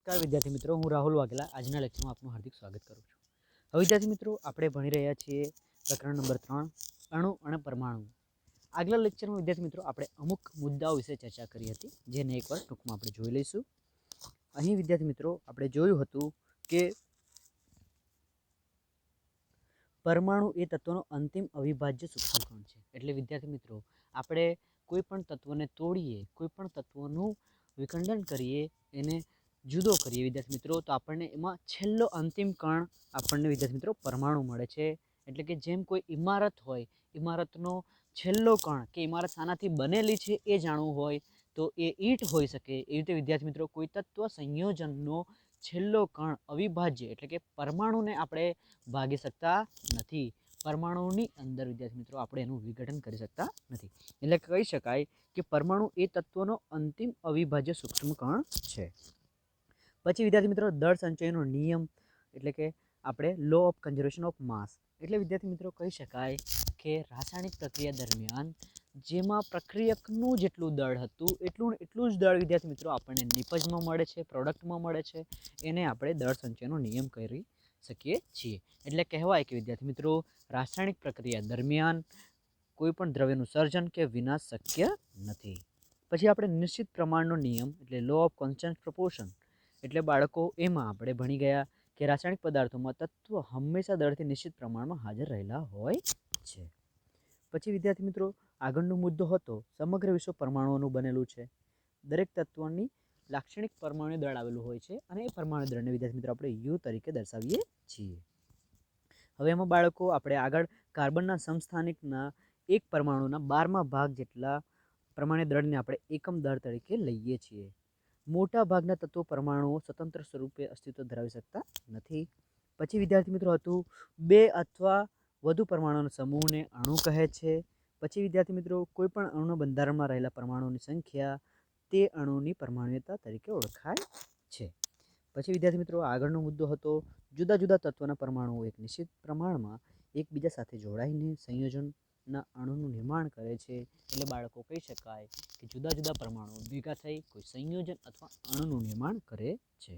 નમસ્કાર વિદ્યાર્થી મિત્રો, હું રાહુલ વાઘેલા આજના લેક્ચરમાં આપનું હાર્દિક સ્વાગત કરું છું। હવે વિદ્યાર્થી મિત્રો, આપણે ભણી રહ્યા છીએ પ્રકરણ નંબર 3 અણુ અને પરમાણુ। આગલા લેક્ચરમાં વિદ્યાર્થી મિત્રો આપણે અમુક મુદ્દાઓ વિશે ચર્ચા કરી હતી, જેને એકવાર ટૂંકમાં આપણે જોઈ લઈશું। અહીં વિદ્યાર્થી મિત્રો આપણે જોયું હતું કે પરમાણુ એ તત્વનો અંતિમ અવિભાજ્ય સૂક્ષ્મકણ છે। એટલે વિદ્યાર્થી મિત્રો આપણે કોઈ પણ તત્વને તોડીએ, કોઈ પણ તત્વનું વિખંડન કરીએ, એને જુદો કરીએ વિદ્યાર્થી મિત્રો, તો આપણને એમાં છેલ્લો અંતિમ કણ આપણને વિદ્યાર્થી મિત્રો પરમાણુ મળે છે। એટલે કે જેમ કોઈ ઇમારત હોય, ઇમારતનો છેલ્લો કણ કે ઇમારત શાનાથી બનેલી છે એ જાણવું હોય તો એ ઈંટ હોઈ શકે। એ રીતે વિદ્યાર્થી મિત્રો કોઈ તત્વ સંયોજનનો છેલ્લો કણ અવિભાજ્ય એટલે કે પરમાણુને આપણે ભાગી શકતા નથી। પરમાણુની અંદર વિદ્યાર્થી મિત્રો આપણે એનું વિઘટન કરી શકતા નથી। એટલે કહી શકાય કે પરમાણુ એ તત્વનો અંતિમ અવિભાજ્ય સૂક્ષ્મ કણ છે। પછી વિદ્યાર્થી મિત્રો દળ સંચયનો નિયમ એટલે કે આપણે law of conservation of mass એટલે વિદ્યાર્થી મિત્રો કહી શકાય કે રાસાયણિક પ્રક્રિયા દરમિયાન જેમાં પ્રક્રિયકનું જેટલું દળ હતું એટલું જ દળ વિદ્યાર્થી મિત્રો આપણને નિપજમાં મળે છે, પ્રોડક્ટમાં મળે છે, એને આપણે દળ સંચયનો નિયમ કરી શકીએ છીએ। એટલે કહેવાય કે વિદ્યાર્થી મિત્રો રાસાયણિક પ્રક્રિયા દરમિયાન કોઈ પણ દ્રવ્યનું સર્જન કે વિનાશ શક્ય નથી। પછી આપણે નિશ્ચિત પ્રમાણનો નિયમ એટલે લો ઓફ કોન્સ્ટન્ટ પ્રપોર્શન એટલે બાળકો એમાં આપણે ભણી ગયા કે રાસાયણિક પદાર્થોમાં તત્વ હંમેશા દળથી નિશ્ચિત પ્રમાણમાં હાજર રહેલા હોય છે। પછી વિદ્યાર્થી મિત્રો આગળનો મુદ્દો હતો સમગ્ર વિશ્વ પરમાણુઓનું બનેલું છે। દરેક તત્વની લાક્ષણિક પરમાણુ દળ આવેલું હોય છે અને એ પરમાણુ દળને વિદ્યાર્થી મિત્રો આપણે યુ તરીકે દર્શાવીએ છીએ। હવે એમાં બાળકો આપણે આગળ કાર્બનના સમસ્થાનિકના એક પરમાણુના 12મા ભાગ જેટલા પરમાણુ દળને આપણે એકમ દળ તરીકે લઈએ છીએ। મોટા ભાગના તત્વો પરમાણુઓ સ્વતંત્ર સ્વરૂપે અસ્તિત્વ ધરાવી શકતા નથી। પછી વિદ્યાર્થી મિત્રો હતું 2 અથવા વધુ પરમાણુના સમૂહને અણુ કહે છે। પછી વિદ્યાર્થી મિત્રો કોઈ પણ અણુના બંધારણમાં રહેલા પરમાણુઓની સંખ્યા તે અણુની પરમાણુતા તરીકે ઓળખાય છે। પછી વિદ્યાર્થી મિત્રો આગળનો મુદ્દો હતો જુદા જુદા તત્વના પરમાણુઓ એક નિશ્ચિત પ્રમાણમાં એકબીજા સાથે જોડાઈને સંયોજનના અણુનું નિર્માણ કરે છે। એટલે બાળકો કહી શકાય કે જુદા જુદા પરમાણુઓ ભેગા થઈ કોઈ સંયોજન અથવા અણુનું નિર્માણ કરે છે।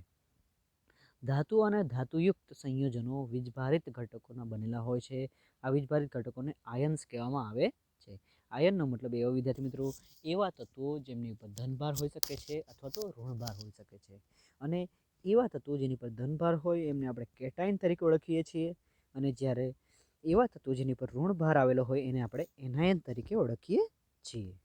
ધાતુ અને ધાતુયુક્ત સંયોજનો વીજભારિત ઘટકોના બનેલા હોય છે। આ વીજભારિત ઘટકોને આયન્સ કહેવામાં આવે છે। આયનનો મતલબ એવો વિદ્યાર્થી મિત્રો એવા તત્વો જેમની ઉપર ધનભાર હોઈ શકે છે અથવા તો ઋણભાર હોઈ શકે છે। અને એવા તત્વો જેની પર ધનભાર હોય એમને આપણે કેટાયન તરીકે ઓળખીએ છીએ અને જ્યારે એવા તત્વો જેની પર ઋણભાર આવેલો હોય એને આપણે એનાયન તરીકે ઓળખીએ છીએ।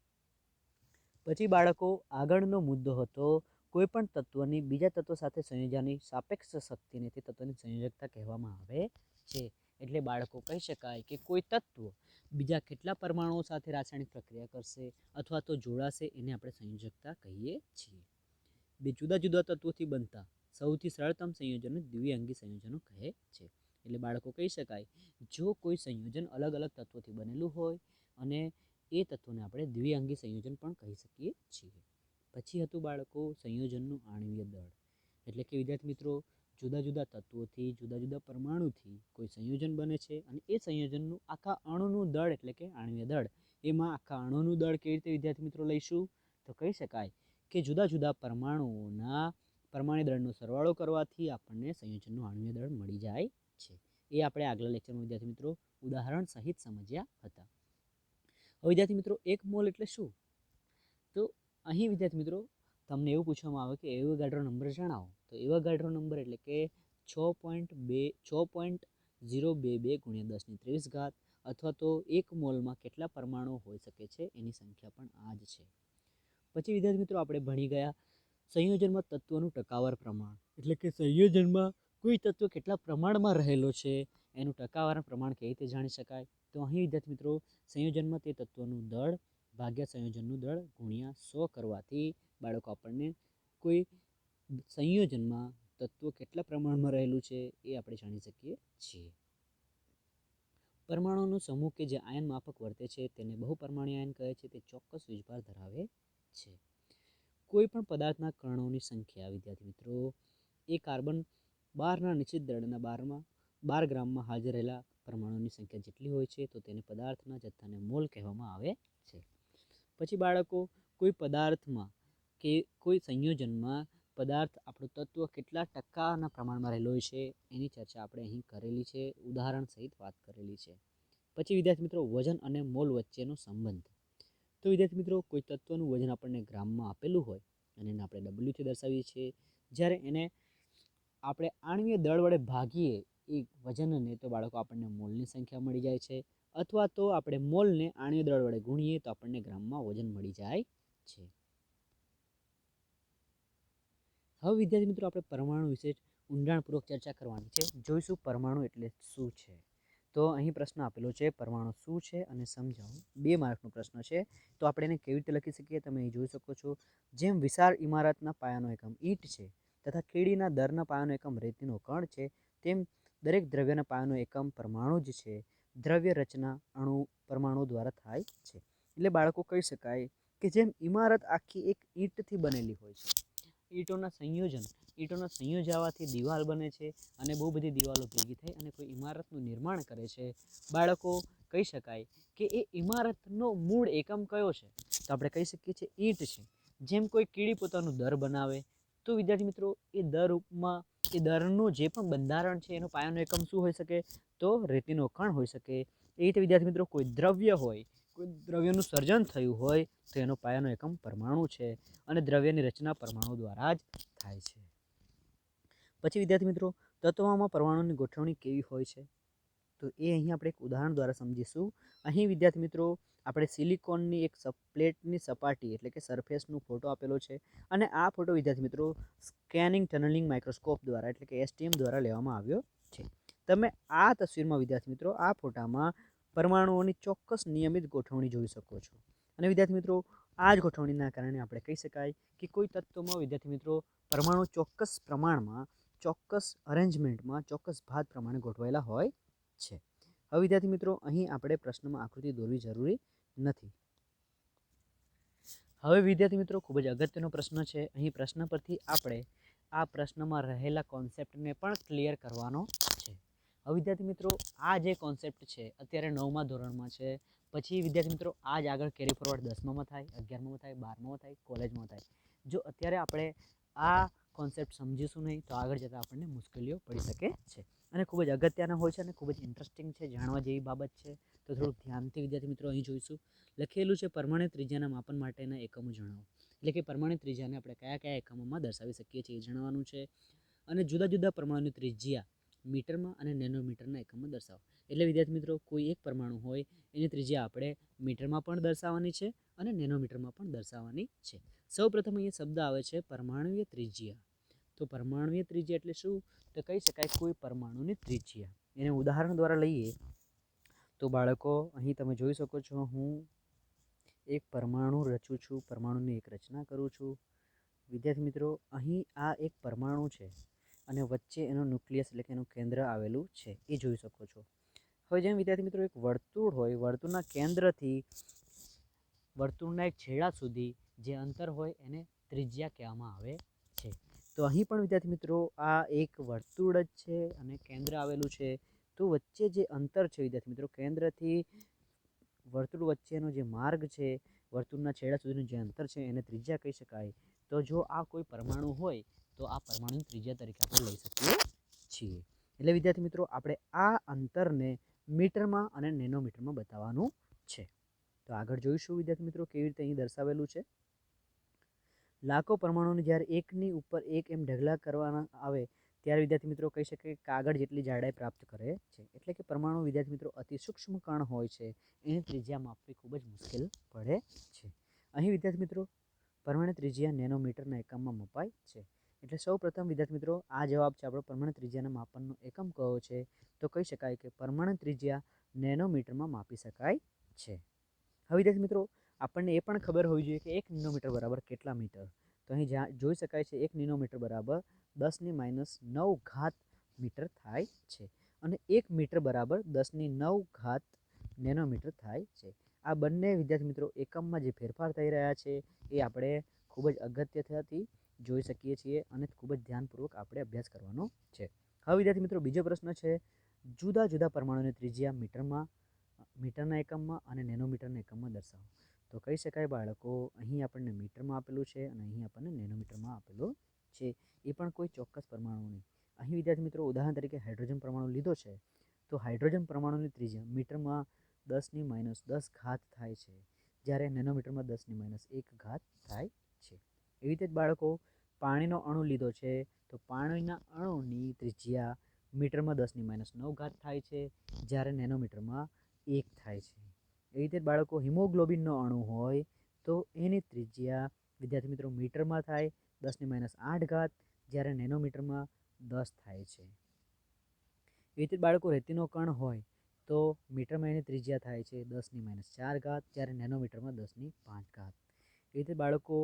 પછી બાળકો આગળનો મુદ્દો હતો કોઈ પણ તત્વની બીજા તત્વ સાથે સંયોજનની સાપેક્ષ શક્તિને તે તત્વની સંયોજકતા કહેવામાં આવે છે। એટલે બાળકો કહી શકાય કે કોઈ તત્વ બીજા કેટલા પરમાણુઓ સાથે રાસાયણિક પ્રક્રિયા કરશે અથવા તો જોડાશે એને આપણે સંયોજકતા કહીએ છીએ। બે જુદા જુદા તત્વોથી બનતા સૌથી સરળતમ સંયોજનો દ્વિઅંગી સંયોજનો કહે છે। એટલે બાળકો કહી શકાય જો કોઈ સંયોજન અલગ અલગ તત્વોથી બનેલું હોય અને એ તત્વોને આપણે દ્વિઅંગી સંયોજન પણ કહી શકીએ છીએ। પછી હતું બાળકો સંયોજનનું આણ્વીય દળ એટલે કે વિદ્યાર્થી મિત્રો જુદા જુદા તત્વોથી જુદા જુદા પરમાણુથી કોઈ સંયોજન બને છે અને એ સંયોજનનું આખા અણુનું દળ એટલે કે આણ્વીય દળ એમાં આખા અણુનું દળ કેવી રીતે વિદ્યાર્થી મિત્રો લઈશું તો કહી શકાય કે જુદા જુદા પરમાણુઓના પરમાણુ દળનો સરવાળો કરવાથી આપણને સંયોજનનું આણ્વીય દળ મળી જાય છે। એ આપણે આગલા લેક્ચરમાં વિદ્યાર્થી મિત્રો ઉદાહરણ સહિત સમજ્યા હતા। હવે વિદ્યાર્થી મિત્રો 1 મોલ એટલે શું? તો અહીં વિદ્યાર્થી મિત્રો તમને એવું પૂછવામાં આવે કે એવોગાડ્રો નંબર જણાવો તો એવોગાડ્રો નંબર એટલે કે 6.022 × 10⁻³ અથવા તો 1 મોલમાં કેટલા પરમાણુ હોઈ શકે છે એની સંખ્યા પણ આ જ છે। પછી વિદ્યાર્થી મિત્રો આપણે ભણી ગયા સંયોજનમાં તત્વોનું ટકાવાર પ્રમાણ એટલે કે સંયોજનમાં કોઈ તત્વ કેટલા પ્રમાણમાં રહેલો છે એનું ટકાવાર પ્રમાણ કેવી રીતે જાણી શકાય તો અહીં વિદ્યાર્થી મિત્રો સંયોજનમાં તે તત્વનું દળ ભાગ્યા સંયોજનનું દળ ગુણ્યા 100 કરવાથી બાળકો આપણને કોઈ સંયોજનમાં તત્વો કેટલા પ્રમાણમાં રહેલું છે એ આપણે જાણી શકીએ છીએ। પરમાણુનો સમૂહ કે જે આયન માફક વર્તે છે તેને બહુપરમાણીય આયન કહે છે। તે ચોક્કસ વીજભાર ધરાવે છે। કોઈ પણ પદાર્થના કણોની સંખ્યા વિદ્યાર્થી મિત્રો એ કાર્બન 12ના નિશ્ચિત દળના 12 ગ્રામમાં હાજર રહેલા પરમાણુની સંખ્યા જેટલી હોય છે તો તેને પદાર્થના જથ્થાને મોલ કહેવામાં આવે છે। પછી બાળકો કોઈ પદાર્થમાં કે કોઈ સંયોજનમાં પદાર્થ આપણું તત્વ કેટલા ટકાના પ્રમાણમાં રહેલો હોય છે એની ચર્ચા આપણે અહીં કરેલી છે, ઉદાહરણ સહિત વાત કરેલી છે. પછી વિદ્યાર્થી મિત્રો વજન અને મોલ વચ્ચેનો સંબંધ. તો વિદ્યાર્થી મિત્રો કોઈ તત્વનું વજન આપણને ગ્રામમાં આપેલું હોય અને એને આપણે ડબલ્યુથી દર્શાવીએ છીએ. જ્યારે એને આપણે આણ્વીય દળ વડે ભાગીએ એ વજનને તો બાળકો આપણને મોલની સંખ્યા મળી જાય છે, અથવા તો આપણે મોલને આણ્વીય દળ વડે ગુણીએ તો આપણને ગ્રામમાં વજન મળી જાય છે. હવે વિદ્યાર્થી મિત્રો આપણે પરમાણુ વિશે ઊંડાણપૂર્વક ચર્ચા કરવાની છે. જોઈશું પરમાણુ એટલે શું છે. તો અહીં પ્રશ્ન આપેલો છે પરમાણુ શું છે અને સમજાવો. 2 માર્કનો પ્રશ્ન છે. તો આપણે એને કેવી રીતે લખી શકીએ તમે અહીં જોઈ શકો છો. જેમ વિશાળ ઇમારતના પાયાનો એકમ ઈંટ છે તથા કેડીના દરના પાયાનો એકમ રેતીનો કણ છે, તેમ દરેક દ્રવ્યના પાયાનો એકમ પરમાણુ જ છે. દ્રવ્ય રચના અણુ પરમાણુ દ્વારા થાય છે. એટલે બાળકો કહી શકાય કે જેમ ઇમારત આખી એક ઈંટથી બનેલી હોય છે, ઈંટોના સંયોજવાથી દિવાલ બને છે અને બહુ બધી દિવાલો ભેગી થઈ અને કોઈ ઇમારતનું નિર્માણ કરે છે. બાળકો કહી શકાય કે એ ઇમારતનો મૂળ એકમ કયો છે? તો આપણે કહી શકીએ છીએ ઈંટ છે. જેમ કોઈ કીડી પોતાનું દર બનાવે તો વિદ્યાર્થી મિત્રો એ દરનું જે પણ બંધારણ છે એનો પાયાનો એકમ શું હોઈ શકે? તો રેતીનો કણ હોઈ શકે. એ રીતે વિદ્યાર્થી મિત્રો કોઈ દ્રવ્ય હોય, કોઈ દ્રવ્યનું સર્જન થયું હોય તો એનો પાયાનો એકમ પરમાણુ છે અને દ્રવ્યની રચના પરમાણુ દ્વારા જ થાય છે. પછી વિદ્યાર્થી મિત્રો તત્વોમાં પરમાણુની ગોઠવણી કેવી હોય છે? તો એ અહીં આપણે એક ઉદાહરણ દ્વારા સમજીશું. અહીં વિદ્યાર્થી મિત્રો આપણે સિલિકોનની એક પ્લેટની સપાટી એટલે કે સરફેસનો ફોટો આપેલો છે અને આ ફોટો વિદ્યાર્થી મિત્રો સ્કેનિંગ ટનલિંગ માઇક્રોસ્કોપ દ્વારા એટલે કે STM દ્વારા લેવામાં આવ્યો છે. તમે આ તસવીરમાં વિદ્યાર્થી મિત્રો આ ફોટામાં પરમાણુઓની ચોક્કસ નિયમિત ગોઠવણી જોઈ શકો છો. અને વિદ્યાર્થી મિત્રો આ જ ગોઠવણીના કારણે આપણે કહી શકાય કે કોઈ તત્વમાં વિદ્યાર્થી મિત્રો પરમાણુ ચોક્કસ પ્રમાણમાં, ચોક્કસ અરેન્જમેન્ટમાં, ચોક્કસ ભાત પ્રમાણે ગોઠવાયેલા હોય છે. હવે વિદ્યાર્થી મિત્રો અહીં આપણે પ્રશ્નમાં આકૃતિ દોરવી જરૂરી નથી. હવે વિદ્યાર્થી મિત્રો ખૂબ જ અગત્યનો પ્રશ્ન છે. અહીં પ્રશ્ન પરથી આપણે આ પ્રશ્નમાં રહેલા કોન્સેપ્ટને પણ ક્લિયર કરવાનો છે. હવે વિદ્યાર્થી મિત્રો આ જે કોન્સેપ્ટ છે અત્યારે 9મા ધોરણમાં છે. પછી વિદ્યાર્થી મિત્રો આ જ આગળ કેરી ફોરવર્ડ 10મામાં થાય, 11મામાં થાય, 12મામાં થાય, કોલેજમાં થાય. જો અત્યારે આપણે આ કોન્સેપ્ટ સમજીશું નહીં તો આગળ જતાં આપણને મુશ્કેલીઓ પડી શકે છે અને ખૂબ જ અગત્યના હોય છે અને ખૂબ જ ઇન્ટરેસ્ટિંગ છે, જાણવા જેવી બાબત છે. તો થોડુંક ધ્યાનથી વિદ્યાર્થી મિત્રો અહીં જોઈશું. લખેલું છે પરમાણુ ત્રિજ્યાના માપન માટેના એકમો જણાવો. એટલે કે પરમાણુ ત્રિજ્યાને આપણે કયા કયા એકમોમાં દર્શાવી શકીએ છીએ એ જણાવવાનું છે. અને જુદા જુદા પરમાણુની ત્રિજ્યા મીટરમાં અને નેનોમીટરના એકમમાં દર્શાવો. એટલે વિદ્યાર્થી મિત્રો કોઈ એક પરમાણુ હોય એની ત્રિજ્યા આપણે મીટરમાં પણ દર્શાવવાની છે અને નેનોમીટરમાં પણ દર્શાવવાની છે. સૌ પ્રથમ અહીંયા શબ્દ આવે છે પરમાણુય ત્રિજ્યા. તો પરમાણુય ત્રિજ્યા એટલે શું? તો કહી શકાય કોઈ પરમાણુની ત્રિજ્યા. એને ઉદાહરણ દ્વારા લઈએ તો બાળકો અહીં તમે જોઈ શકો છો, હું એક પરમાણુ રચું છું, પરમાણુની એક રચના કરું છું. વિદ્યાર્થી મિત્રો અહીં આ એક પરમાણુ છે અને વચ્ચે એનો ન્યુક્લિયસ એટલે કે એનું કેન્દ્ર આવેલું છે એ જોઈ શકો છો. હવે જેમ વિદ્યાર્થી મિત્રો એક વર્તુળ હોય, વર્તુળના કેન્દ્રથી વર્તુળના એક છેડા સુધી જે અંતર હોય એને ત્રિજ્યા કહેવામાં આવે છે. તો અહીં પણ વિદ્યાર્થી મિત્રો આ એક વર્તુળ જ છે અને કેન્દ્ર આવેલું છે. તો વચ્ચે જે અંતર છે વિદ્યાર્થી મિત્રો કેન્દ્રથી વર્તુળ વચ્ચેનો જે માર્ગ છે, વર્તુળના છેડા સુધીનું જે અંતર છે એને ત્રિજ્યા કહી શકાય. તો જો આ કોઈ પરમાણુ હોય તો આ પરમાણુની ત્રિજ્યા તરીકે આપણે લઈ શકીએ છીએ. એટલે વિદ્યાર્થી મિત્રો આપણે આ અંતરને મીટરમાં અને નેનોમીટરમાં બતાવવાનું છે. તો આગળ જોઈશું વિદ્યાર્થી મિત્રો કેવી રીતે અહીં દર્શાવેલું છે. લાખો પરમાણુને જ્યારે એકની ઉપર એક એમ ઢગલા કરવાના આવે ત્યારે વિદ્યાર્થી મિત્રો કહી શકાય કાગળ જેટલી જાડાઈ પ્રાપ્ત કરે છે. એટલે કે પરમાણુ વિદ્યાર્થી મિત્રો અતિ સૂક્ષ્મ કણ હોય છે, એની ત્રિજ્યા માપવી ખૂબ જ મુશ્કેલ પડે છે. અહીં વિદ્યાર્થી મિત્રો પરમાણુ ત્રિજ્યા નેનોમીટરના એકમમાં મપાય છે. એટલે સૌ પ્રથમ વિદ્યાર્થી મિત્રો આ જવાબ છે આપણો પરમાણુ ત્રિજ્યાના માપનનો એકમ કયો છે? તો કહી શકાય કે પરમાણુ ત્રિજ્યા નેનોમીટરમાં માપી શકાય છે. હવે વિદ્યાર્થી મિત્રો આપણને એ પણ ખબર હોવી જોઈએ કે 1 નેનોમીટર બરાબર કેટલા મીટર? તો અહીં જોઈ શકાય છે 1 નેનોમીટર બરાબર 10⁻9 ઘાત મીટર થાય છે અને 1 મીટર બરાબર 10⁹ નેનોમીટર થાય છે. આ બંને વિદ્યાર્થી મિત્રો એકમમાં જે ફેરફાર થઈ રહ્યા છે એ આપણે ખૂબ જ અગત્યથી જોઈ શકીએ છીએ અને ખૂબ જ ધ્યાનપૂર્વક આપણે અભ્યાસ કરવાનો છે. હવે વિદ્યાર્થી મિત્રો બીજો પ્રશ્ન છે જુદા જુદા પરમાણુની ત્રિજ્યા મીટરના એકમમાં અને નેનોમીટરના એકમમાં દર્શાવો. તો કહી શકાય બાળકો અહીં આપણને મીટરમાં આપેલું છે અને અહીં આપણને નેનોમીટરમાં આપેલું છે એ પણ કોઈ ચોક્કસ પરમાણુ નહીં. અહીં વિદ્યાર્થી મિત્રો ઉદાહરણ તરીકે હાઇડ્રોજન પરમાણુ લીધો છે, તો હાઇડ્રોજન પરમાણુની ત્રિજ્યા મીટરમાં 10⁻10 થાય છે, જ્યારે નેનોમીટરમાં 10⁻1 થાય છે. એવી રીતે જ બાળકો પાણીનો અણુ લીધો છે, તો પાણીના અણુની ત્રિજ્યા મીટરમાં 10⁻9 થાય છે, જ્યારે નેનોમીટરમાં 1 થાય છે. એવી રીતે જ બાળકો હિમોગ્લોબિનનો અણુ હોય તો એની ત્રિજ્યા વિદ્યાર્થી મિત્રો મીટરમાં થાય 10⁻8, જ્યારે નેનોમીટરમાં 10 થાય છે. એવી રીતે બાળકો રેતીનો કણ હોય તો મીટરમાં એની ત્રિજ્યા થાય છે 10⁻4, જ્યારે નેનોમીટરમાં 10⁵. એ રીતે બાળકો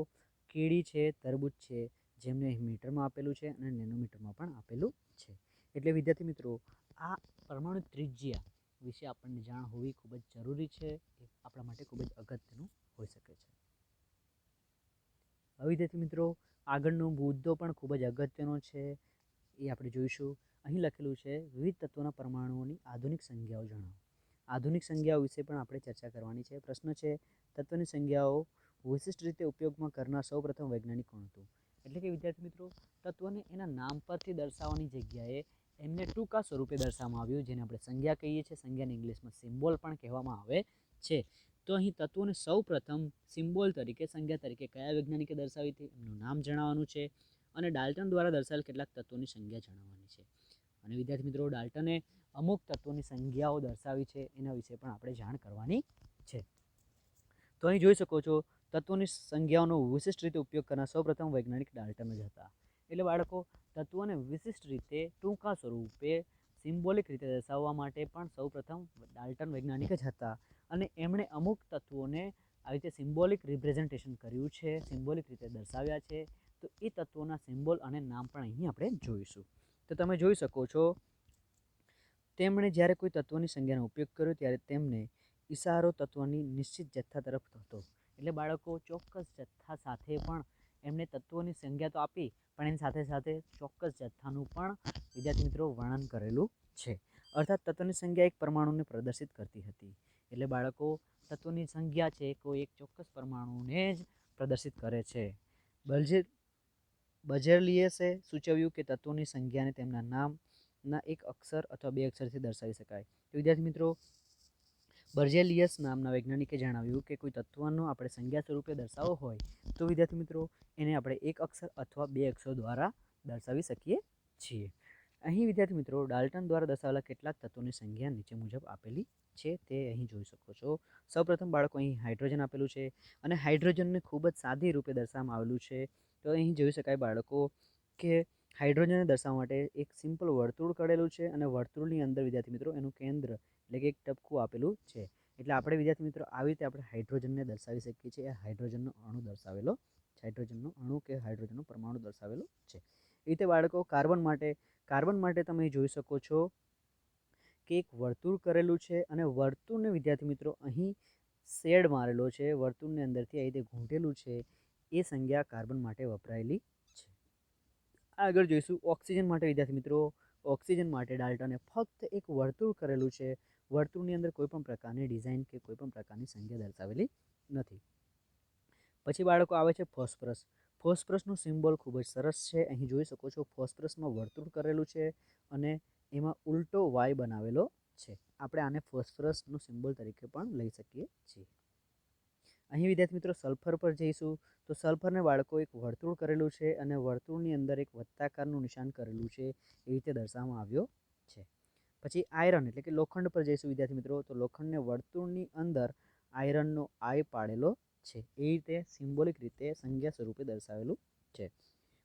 કેળી છે, તરબૂચ છે, જેમને મીટરમાં આપેલું છે અને નેનોમીટરમાં પણ આપેલું છે. એટલે વિદ્યાર્થી મિત્રો આ પરમાણુ ત્રિજ્યા વિશે આપણને જાણ હોવી ખૂબ જ જરૂરી છે, એ આપણા માટે ખૂબ જ અગત્યનું હોઈ શકે છે. હવે વિદ્યાર્થી મિત્રો આગળનો મુદ્દો પણ ખૂબ જ અગત્યનો છે, એ આપણે જોઈશું. અહીં લખેલું છે વિવિધ તત્વોના પરમાણુઓની આધુનિક સંજ્ઞાઓ જણાવો. આધુનિક સંજ્ઞાઓ વિશે પણ આપણે ચર્ચા કરવાની છે. પ્રશ્ન છે તત્વની સંજ્ઞાઓ વિશિષ્ટ રીતે ઉપયોગમાં કરનાર સૌપ્રથમ વૈજ્ઞાનિક કોણ હતું? એટલે કે વિદ્યાર્થી મિત્રો તત્વને એના નામ પરથી દર્શાવવાની જગ્યાએ એમને ટૂંકા સ્વરૂપે દર્શાવવામાં આવ્યું, જેને આપણે સંજ્ઞા કહીએ છીએ. સંજ્ઞાને ઇંગ્લિશમાં સિમ્બોલ પણ કહેવામાં આવે છે. તો અહીં તત્વોને સૌપ્રથમ સિમ્બોલ તરીકે, સંજ્ઞા તરીકે કયા વૈજ્ઞાનિકે દર્શાવી હતી એમનું નામ જણાવવાનું છે, અને ડાલ્ટન દ્વારા દર્શાવેલ કેટલાક તત્વોની સંજ્ઞા જણાવવાની છે. અને વિદ્યાર્થી મિત્રો ડાલ્ટને અમુક તત્વોની સંજ્ઞાઓ દર્શાવી છે, એના વિશે પણ આપણે જાણ કરવાની છે. તો અહીં જોઈ શકો છો તત્વોની સંજ્ઞાઓનો વિશિષ્ટ રીતે ઉપયોગ કરનાર સૌપ્રથમ વૈજ્ઞાનિક ડાલ્ટન જ હતા. એટલે બાળકો તત્વોને વિશિષ્ટ રીતે ટૂંકા સ્વરૂપે સિમ્બોલિક રીતે દર્શાવવા માટે પણ સૌપ્રથમ ડાલ્ટન વૈજ્ઞાનિક જ હતા, અને એમણે અમુક તત્વોને આવી રીતે સિમ્બોલિક રિપ્રેઝન્ટેશન કર્યું છે, સિમ્બોલિક રીતે દર્શાવ્યા છે. તો એ તત્વોના સિમ્બોલ અને નામ પણ અહીં આપણે જોઈશું. તો તમે જોઈ શકો છો તેમણે જ્યારે કોઈ તત્વની સંજ્ઞાનો ઉપયોગ કર્યો ત્યારે તેમને ઇશારો તત્વની નિશ્ચિત જથ્થા તરફ હતો. એટલે બાળકો ચોક્કસ જથ્થા સાથે પણ એમને તત્વોની સંજ્ઞા તો આપી, પણ એની સાથે સાથે ચોક્કસ જથ્થાનું પણ વિદ્યાર્થી મિત્રો વર્ણન કરેલું છે. અર્થાત તત્વની સંજ્ઞા એક પરમાણુને પ્રદર્શિત કરતી હતી. એટલે બાળકો તત્વની સંજ્ઞા છે કોઈ એક ચોક્કસ પરમાણુને જ પ્રદર્શિત કરે છે. બર્જેલિયસે સૂચવ્યું કે તત્વોની સંજ્ઞાને તેમના નામના એક અક્ષર અથવા બે અક્ષરથી દર્શાવી શકાય. તો વિદ્યાર્થી મિત્રો બર્જેલિયસ નામના વૈજ્ઞાનિકે જણાવ્યું કે કોઈ તત્વનો આપણે સંજ્ઞા સ્વરૂપે દર્શાવવો હોય તો વિદ્યાર્થી મિત્રો એને આપણે એક અક્ષર અથવા બે અક્ષરો દ્વારા દર્શાવી શકીએ છીએ. અહીં વિદ્યાર્થી મિત્રો ડાલ્ટન દ્વારા દર્શાવેલા કેટલાક તત્વોની સંજ્ઞા નીચે મુજબ આપેલી છે, તે અહીં જોઈ શકો છો. સૌપ્રથમ બાળકો અહીં હાઇડ્રોજન આપેલું છે, અને હાઇડ્રોજનને ખૂબ જ સાદી રૂપે દર્શાવવામાં આવેલું છે. તો અહીં જોઈ શકાય બાળકો કે હાઇડ્રોજનને દર્શાવવા માટે એક સિમ્પલ વર્તુળ કરેલું છે, અને વર્તુળની અંદર વિદ્યાર્થી મિત્રો એનું કેન્દ્ર એટલે કે એક ટપકું આપેલું છે. એટલે આપણે વિદ્યાર્થી મિત્રો આવી રીતે આપણે હાઇડ્રોજનને દર્શાવી શકીએ છીએ. હાઇડ્રોજનનો અણુ દર્શાવેલો છે, હાઇડ્રોજનનો અણુ કે હાઇડ્રોજનનો પરમાણુ દર્શાવેલો છે. એ રીતે બાળકો કાર્બન માટે તમે જોઈ શકો છો કે એક વર્તુળ કરેલું છે, અને વર્તુળને વિદ્યાર્થી મિત્રો અહીં શેડ મારેલો છે, વર્તુળની અંદરથી આવી રીતે ઘૂંટેલું છે. એ સંજ્ઞા કાર્બન માટે વપરાયેલી છે. આગળ જોઈશું ઓક્સિજન માટે. વિદ્યાર્થી મિત્રો ઓક્સિજન માટે ડાલ્ટને ફક્ત એક વર્તુળ કરેલું છે, વર્તુળની અંદર કોઈ પણ પ્રકારની ડિઝાઇન કે કોઈ પણ પ્રકારની સંજ્ઞા દર્શાવેલી નથી. પછી બાળકો આવે છે ફોસ્ફરસ. ફોસ્ફરસનું સિમ્બોલ ખૂબ જ સરસ છે. અહીં જોઈ શકો છો ફોસ્ફરસમાં વર્તુળ કરેલું છે, અને એમાં ઉલટો વાય બનાવેલો છે. આપણે આને ફોસ્ફરસનું સિમ્બોલ તરીકે પણ લઈ શકીએ છીએ. અહીં વિદ્યાર્થી મિત્રો સલ્ફર પર જઈશું. તો સલ્ફરને બાળકો એક વર્તુળ કરેલું છે, અને વર્તુળની અંદર એક વત્તાકારનું નિશાન કરેલું છે, એ રીતે દર્શાવવામાં આવ્યો છે. પછી આયરન એટલે કે લોખંડ પર જઈશું વિદ્યાર્થી મિત્રો. તો લોખંડને વર્તુળની અંદર આયરનનો આય પાડેલો છે, એ રીતે સિમ્બોલિક રીતે સંજ્ઞા સ્વરૂપે દર્શાવેલું છે.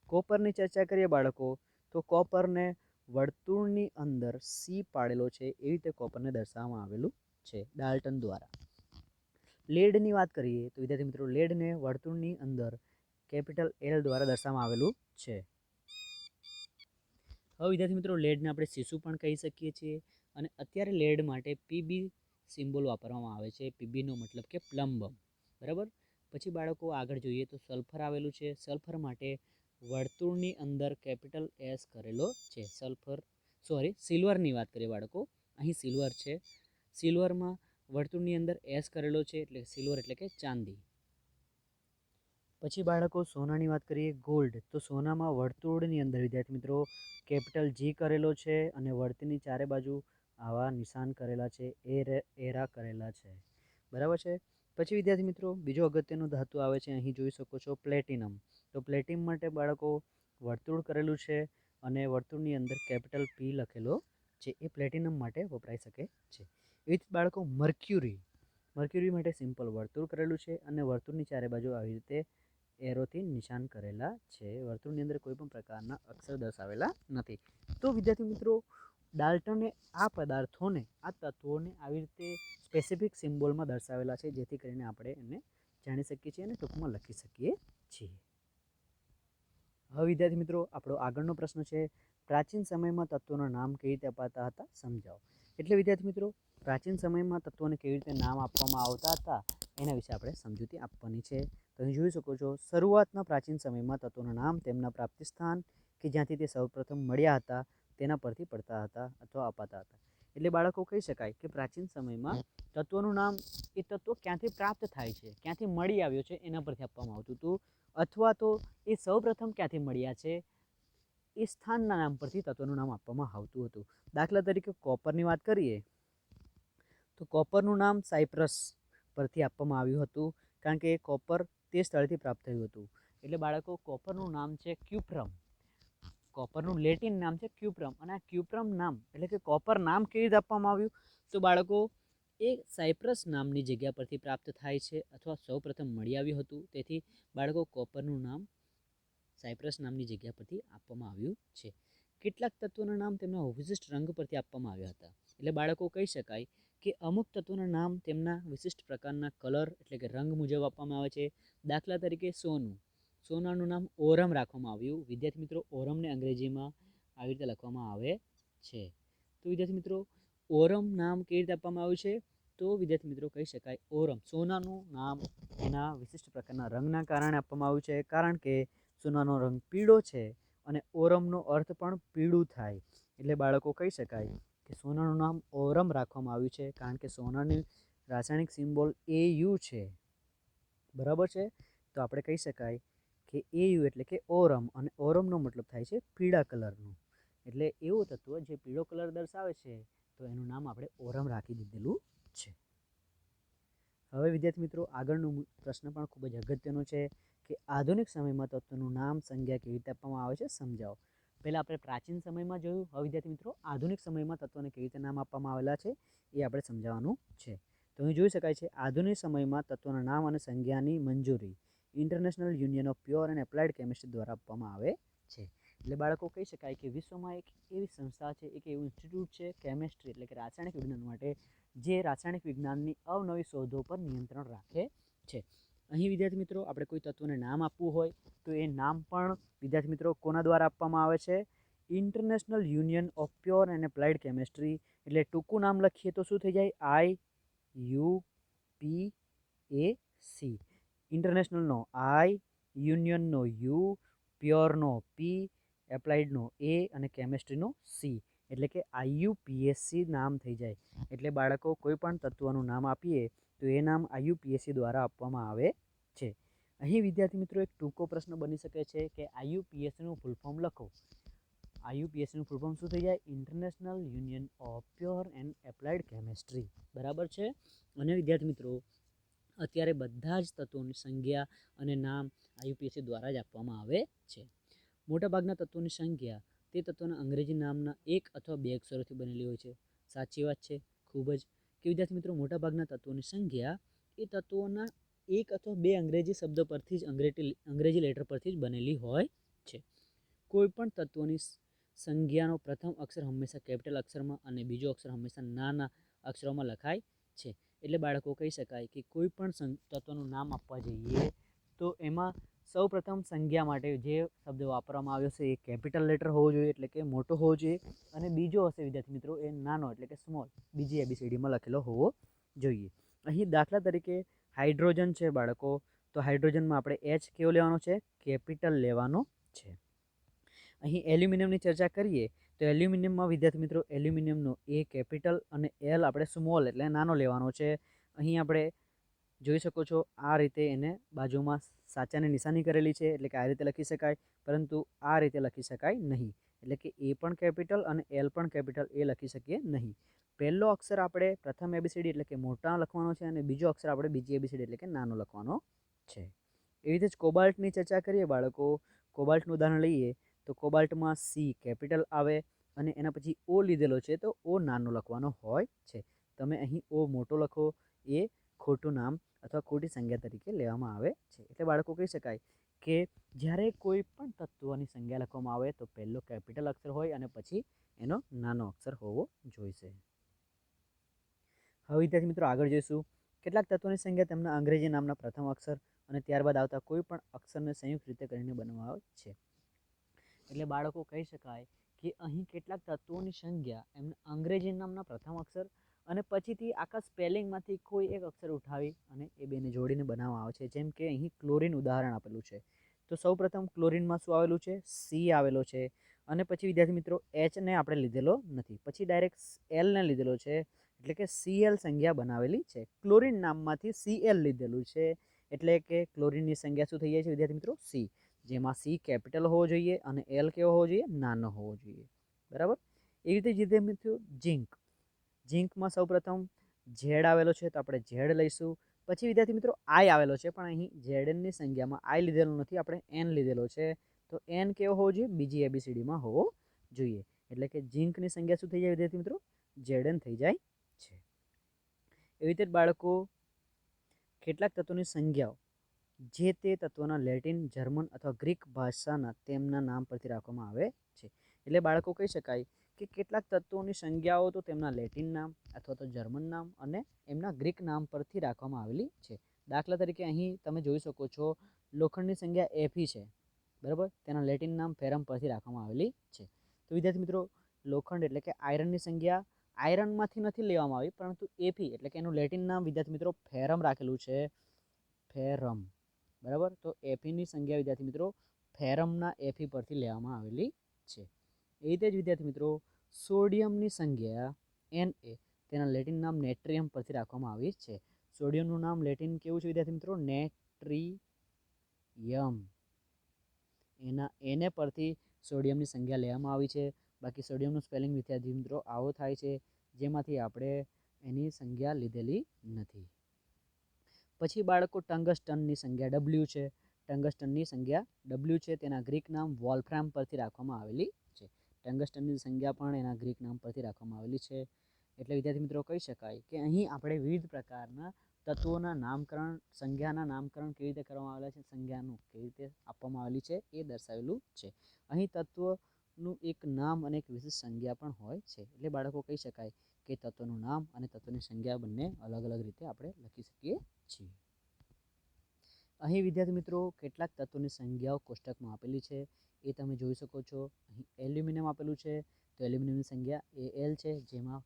કોપરની ચર્ચા કરીએ બાળકો, તો કોપરને વર્તુળની અંદર સી પાડેલો છે, એ રીતે કોપરને દર્શાવવામાં આવેલું છે ડાલ્ટન દ્વારા. લેડની વાત કરીએ તો વિદ્યાર્થી મિત્રો લેડને વર્તુળની અંદર કેપિટલ એલ દ્વારા દર્શાવવામાં આવેલું છે. હવે વિદ્યાર્થી મિત્રો લેડને આપણે સીસુ પણ કહી શકીએ છીએ, અને અત્યારે લેડ માટે પીબી સિમ્બોલ વાપરવામાં આવે છે. પીબીનો મતલબ કે પ્લમ્બ, બરાબર. પછી બાળકો આગળ જોઈએ તો સલ્ફર આવેલું છે. સલ્ફર માટે વર્તુળની અંદર કેપિટલ એસ કરેલો છે. સિલ્વરની વાત કરીએ બાળકો, અહીં સિલ્વર છે. સિલ્વરમાં વર્તુળની અંદર એસ કરેલો છે, એટલે સિલ્વર એટલે કે ચાંદી. પછી બાળકો સોનાની વાત કરીએ, ગોલ્ડ. તો સોનામાં વર્તુળની અંદર વિદ્યાર્થી મિત્રો કેપિટલ G કરેલો છે અને વર્તુળની ચારે બાજુ આવા નિશાન કરેલા છે, એરા કરેલા છે. બરાબર છે. પછી વિદ્યાર્થી મિત્રો બીજો અગત્યનો ધાતુ આવે છે, અહીં જોઈ શકો છો પ્લેટિનમ. તો પ્લેટિનમ માટે બાળકો વર્તુળ કરેલું છે અને વર્તુળની અંદર કેપિટલ P લખેલો છે, એ પ્લેટિનમ માટે વપરાઈ શકે છે. એવી જ બાળકો મર્ક્યુરી. મર્ક્યુરી માટે સિમ્પલ વર્તુળ કરેલું છે અને વર્તુળની ચારે બાજુ આવી રીતે એરોથી નિશાન કરેલા છે. વર્તુળની અંદર કોઈ પણ પ્રકારના અક્ષર દર્શાવેલા નથી. તો વિદ્યાર્થી મિત્રો ડાલ્ટને આ પદાર્થોને, આ તત્વોને આવી રીતે સ્પેસિફિક સિમ્બોલમાં દર્શાવેલા છે, જેથી કરીને આપણે એને જાણી શકીએ છીએ અને ટૂંકમાં લખી શકીએ છીએ. હવે વિદ્યાર્થી મિત્રો આપણો આગળનો પ્રશ્ન છે, પ્રાચીન સમયમાં તત્વોના નામ કેવી રીતે અપાતા હતા સમજાવો. એટલે વિદ્યાર્થી મિત્રો પ્રાચીન સમયમાં તત્વોને કેવી રીતે નામ આપવામાં આવતા હતા એના વિશે આપણે સમજૂતી આપવાની છે. તો અહીં જોઈ શકો છો, શરૂઆતના પ્રાચીન સમયમાં તત્વોના નામ તેમના પ્રાપ્તિ સ્થાન કે જ્યાંથી તે સૌપ્રથમ મળ્યા હતા તેના પરથી પડતા હતા અથવા અપાતા હતા. એટલે બાળકો કહી શકાય કે પ્રાચીન સમયમાં તત્વોનું નામ એ તત્વ ક્યાંથી પ્રાપ્ત થાય છે, ક્યાંથી મળી આવ્યો છે એના પરથી આપવામાં આવતું હતું, અથવા તો એ સૌપ્રથમ ક્યાંથી મળ્યા છે એ સ્થાનના નામ પરથી તત્વનું નામ આપવામાં આવતું હતું. દાખલા તરીકે કોપરની વાત કરીએ તો કોપરનું નામ સાયપ્રસ પરથી આપવામાં આવ્યું હતું, કારણ કે કોપર તે સ્થળથી પ્રાપ્ત થયું હતું. એટલે બાળકો કોપરનું નામ છે ક્યુપ્રમ. કોપરનું લેટિન નામ છે ક્યુપ્રમ, અને આ ક્યુપ્રમ નામ એટલે કે કોપર નામ કેવી રીતે આપવામાં આવ્યું તો બાળકો એ સાયપ્રસ નામની જગ્યા પરથી પ્રાપ્ત થાય છે અથવા સૌપ્રથમ મળી આવ્યું હતું. તેથી બાળકો કોપરનું નામ સાયપ્રસ નામની જગ્યા પરથી આપવામાં આવ્યું છે. કેટલાક તત્વોના નામ તેમના વિશિષ્ટ રંગ પરથી આપવામાં આવ્યા હતા. એટલે બાળકો કહી શકાય કે અમુક તત્વોના નામ તેમના વિશિષ્ટ પ્રકારના કલર એટલે કે રંગ મુજબ આપવામાં આવે છે. દાખલા તરીકે સોનું. સોનાનું નામ ઓરમ રાખવામાં આવ્યું. વિદ્યાર્થી મિત્રો ઓરમને અંગ્રેજીમાં આવી રીતે લખવામાં આવે છે. તો વિદ્યાર્થી મિત્રો ઓરમ નામ કેવી રીતે આપવામાં આવ્યું છે તો વિદ્યાર્થી મિત્રો કહી શકાય ઓરમ સોનાનું નામ એના વિશિષ્ટ પ્રકારના રંગના કારણે આપવામાં આવ્યું છે, કારણ કે સોનાનો રંગ પીળો છે અને ઓરમનો અર્થ પણ પીળું થાય. એટલે બાળકો કહી શકાય કે સોનાનું નામ ઓરમ રાખવામાં આવ્યું છે, કારણ કે સોનાની રાસાયણિક સિમ્બોલ AU છે. બરાબર છે. તો આપણે કહી શકાય કે AU એટલે કે ઓરમ, અને ઓરમનો મતલબ થાય છે પીળા કલરનું. એટલે એવું તત્વ જે પીળો કલર દર્શાવે છે તો એનું નામ આપણે ઓરમ રાખી દીધેલું છે. હવે વિદ્યાર્થી મિત્રો આગળનો પ્રશ્ન પણ ખૂબ જ અગત્યનો છે કે આધુનિક સમયમાં તત્વનું નામ સંજ્ઞા કેવી રીતે આપવામાં આવે છે સમજાવો. પહેલાં આપણે પ્રાચીન સમયમાં જોયું, હવે વિદ્યાર્થી મિત્રો આધુનિક સમયમાં તત્વોને કેવી રીતે નામ આપવામાં આવેલા છે એ આપણે સમજાવવાનું છે. તો અહીં જોઈ શકાય છે આધુનિક સમયમાં તત્વોના નામ અને સંજ્ઞાની મંજૂરી international union of pure and applied chemistry દ્વારા આપવામાં આવે છે. એટલે બાળકો કહી શકાય કે વિશ્વમાં એક એવી સંસ્થા છે, એક એવું ઇન્સ્ટિટ્યૂટ છે કેમિસ્ટ્રી એટલે કે રાસાયણિક વિજ્ઞાન માટે, જે રાસાયણિક વિજ્ઞાનની અવનવી શોધો પર નિયંત્રણ રાખે છે. અહીં વિદ્યાર્થી મિત્રો આપણે કોઈ તત્વને નામ આપવું હોય તો એ નામ પણ વિદ્યાર્થી મિત્રો કોના દ્વારા આપવામાં આવે છે? International union of pure and applied chemistry. એટલે ટૂંકું નામ લખીએ તો શું થઈ જાય? IUPAC. ઇન્ટરનેશનલનો I, યુનિયનનો U, પ્યોરનો P, એપ્લાઇડનો A અને કેમિસ્ટ્રીનો C. એટલે કે IUPAC નામ થઈ જાય. એટલે બાળકો કોઈ પણ તત્વનું નામ આપીએ તો એ નામ IUPAC દ્વારા આપવામાં આવે છે. અહીં વિદ્યાર્થી મિત્રો એક ટૂંકો પ્રશ્ન બની શકે છે કે IUPACનું ફૂલ ફોર્મ લખો. IUPACનું ફૂલ ફોર્મ શું થઈ જાય? International union of pure and applied chemistry. બરાબર છે. અને વિદ્યાર્થી મિત્રો અત્યારે બધા જ તત્વોની સંજ્ઞા અને નામ IUPAC દ્વારા જ આપવામાં આવે છે. મોટાભાગના તત્વોની સંજ્ઞા તે તત્વના અંગ્રેજી નામના એક અથવા બે અક્ષરોથી બનેલી હોય છે. સાચી વાત છે ખૂબ જ કે વિદ્યાર્થી મિત્રો મોટાભાગના તત્વોની સંજ્ઞા એ તત્વોના એક અથવા બે અંગ્રેજી શબ્દ પરથી જ અંગ્રેજી લેટર પરથી જ બનેલી હોય છે. કોઈ પણ તત્વની સંજ્ઞાનો પ્રથમ અક્ષર હંમેશા કેપિટલ અક્ષરમાં અને બીજો અક્ષર હંમેશા નાના અક્ષરોમાં લખાય છે. એટલે બાળકો કહી શકાય કે કોઈ પણ તત્વનું નામ આપવા જઈએ તો એમાં સૌપ્રથમ સંજ્ઞા માટે જે શબ્દ વાપરવામાં આવ્યો છે એ કેપિટલ લેટર હોવો જોઈએ, એટલે કે મોટો હોવો જોઈએ, અને બીજો હશે વિદ્યાર્થી મિત્રો એ નાનો એટલે કે સ્મોલ, બીજી ABCDમાં લખેલો હોવો જોઈએ. અહીં દાખલા તરીકે હાઇડ્રોજન છે બાળકો, તો હાઇડ્રોજનમાં આપણે H કેવો લેવાનો છે? કેપિટલ લેવાનો છે. અહીં એલ્યુમિનિયમની ચર્ચા કરીએ તો એલ્યુમિનિયમમાં વિદ્યાર્થી મિત્રો એલ્યુમિનિયમનો A કેપિટલ અને L આપણે સ્મોલ એટલે નાનો લેવાનો છે. અહીં આપણે જોઈ શકો છો આ રીતે એને બાજુમાં સાચાની નિશાની કરેલી છે, એટલે કે આ રીતે લખી શકાય, પરંતુ આ રીતે લખી શકાય નહીં. એટલે કે એ પણ કેપિટલ અને એલ પણ કેપિટલ એ લખી શકીએ નહીં. પહેલો અક્ષર આપણે પ્રથમ એબીસીડી એટલે કે મોટા લખવાનો છે અને બીજો અક્ષર આપણે બીજી એબીસીડી એટલે કે નાનો લખવાનો છે. એવી રીતે જ કોબાલ્ટની ચર્ચા કરીએ બાળકો. કોબાલ્ટનું ઉદાહરણ લઈએ તો કોબાલ્ટમાં સી કેપિટલ આવે અને એના પછી ઓ લીધેલો છે તો ઓ નાનો લખવાનો હોય છે. તમે અહીં ઓ મોટો લખો એ ખોટું નામ અથવા ખોટી સંજ્ઞા તરીકે લેવામાં આવે છે. એટલે બાળકો કહી શકાય કે જ્યારે કોઈ પણ તત્વની સંજ્ઞા લખવામાં આવે તો પહેલો કેપિટલ અક્ષર હોય અને પછી એનો નાનો અક્ષર હોવો જોઈશે. હવે વિદ્યાર્થી મિત્રો આગળ જોઈશું કેટલાક તત્વોની સંજ્ઞા તેમના અંગ્રેજી નામના પ્રથમ અક્ષર અને ત્યારબાદ આવતા કોઈ પણ અક્ષરને સંયુક્ત રીતે કરીને બનાવવામાં આવે છે. એટલે બાળકો કહી શકાય કે અહીં કેટલાક તત્વોની સંજ્ઞા એમના અંગ્રેજી નામના પ્રથમ અક્ષર અને પછીથી આખા સ્પેલિંગમાંથી કોઈ એક અક્ષર ઉઠાવી અને એ બેને જોડીને બનાવવામાં આવે છે. જેમ કે અહીં ક્લોરીન ઉદાહરણ આપેલું છે. તો સૌપ્રથમ ક્લોરીનમાં શું આવેલું છે? સી આવેલો છે અને પછી વિદ્યાર્થી મિત્રો એચને આપણે લીધેલો નથી, પછી ડાયરેક્ટ એલને લીધેલો છે, એટલે કે સીએલ સંજ્ઞા બનાવેલી છે. ક્લોરીન નામમાંથી સીએલ લીધેલું છે, એટલે કે ક્લોરીનની સંજ્ઞા શું થઈ જાય છે વિદ્યાર્થી મિત્રો? સી, જેમાં સી કેપિટલ હોવો જોઈએ અને એલ કેવો હોવો જોઈએ? નાનો હોવો જોઈએ. બરાબર. એવી રીતે વિદ્યાર્થી મિત્રો ઝીંક, ઝીંકમાં સૌપ્રથમ ઝેડ આવેલો છે તો આપણે ઝેડ લઈશું. પછી વિદ્યાર્થી મિત્રો આઈ આવેલો છે, પણ અહીં ઝેડની સંજ્ઞામાં આઈ લીધેલો નથી, આપણે એન લીધેલો છે. તો એન કેવો હોવો જોઈએ? બીજી એબીસીડીમાં હોવો જોઈએ. એટલે કે ઝીંકની સંજ્ઞા શું થઈ જાય વિદ્યાર્થી મિત્રો? ઝેડએન થઈ જાય છે. એવી રીતે બાળકો કેટલાક તત્વોની સંજ્ઞાઓ જે તે તત્વના લેટિન, જર્મન અથવા ગ્રીક ભાષાના તેમના નામ પરથી રાખવામાં આવે છે. એટલે બાળકો કહી શકાય કે કેટલાક તત્વોની સંજ્ઞાઓ તો તેમના લેટિન નામ અથવા તો જર્મન નામ અને એમના ગ્રીક નામ પરથી રાખવામાં આવેલી છે. દાખલા તરીકે અહીં તમે જોઈ શકો છો લોખંડની સંજ્ઞા એફી છે, બરાબર, તેના લેટિન નામ ફેરમ પરથી રાખવામાં આવેલી છે. તો વિદ્યાર્થી મિત્રો લોખંડ એટલે કે આયરનની સંજ્ઞા આયરનમાંથી નથી લેવામાં આવી, પરંતુ એફી એટલે કે એનું લેટિન નામ વિદ્યાર્થી મિત્રો ફેરમ રાખેલું છે, ફેરમ. બરાબર. તો એફીની સંજ્ઞા વિદ્યાર્થી મિત્રો ફેરમના એફી પરથી લેવામાં આવેલી છે. એ રીતે જ વિદ્યાર્થી મિત્રો સોડિયમની સંજ્ઞા Na તેના લેટિન નામ નેટ્રિયમ પરથી રાખવામાં આવી છે. સોડિયમનું નામ લેટિન કેવું છે વિદ્યાર્થી મિત્રો? નેટ્રિયમ. એને પરથી સોડિયમની સંજ્ઞા લેવામાં આવી છે. બાકી સોડિયમનું સ્પેલિંગ વિદ્યાર્થી મિત્રો આવો થાય છે, જેમાંથી આપણે એની સંજ્ઞા લીધેલી નથી. પછી બાળકો ટંગસ્ટનની સંજ્ઞા ડબલ્યુ છે. ટંગસ્ટનની સંજ્ઞા ડબલ્યુ છે, તેના ગ્રીક નામ વોલ્ફ્રામ પરથી રાખવામાં આવેલી છે. ટંગસ્ટનની સંજ્ઞા પણ એના ગ્રીક નામ પરથી રાખવામાં આવેલી છે. એટલે વિદ્યાર્થી મિત્રો કહી શકાય કે અહીં આપણે વિવિધ પ્રકારના તત્વોના નામકરણ, સંજ્ઞાના નામકરણ કેવી રીતે કરવામાં આવેલા છે, સંજ્ઞાનું કેવી રીતે આપવામાં આવેલી છે એ દર્શાવેલું છે. અહીં તત્વનું એક નામ અને એક વિશેષ સંજ્ઞા પણ હોય છે. એટલે બાળકો કહી શકાય કે તત્વનું નામ અને તત્વની સંજ્ઞા બંને અલગ અલગ રીતે આપણે લખી શકીએ છીએ. અહીં વિદ્યાર્થી મિત્રો કેટલાક તત્વોની સંજ્ઞાઓ કોષ્ટકમાં આપેલી છે, એ તમે જોઈ શકો છો. અહીં એલ્યુમિનિયમ આપેલું છે, તો એલ્યુમિનિયમની સંજ્ઞા એલ છે, જેમાં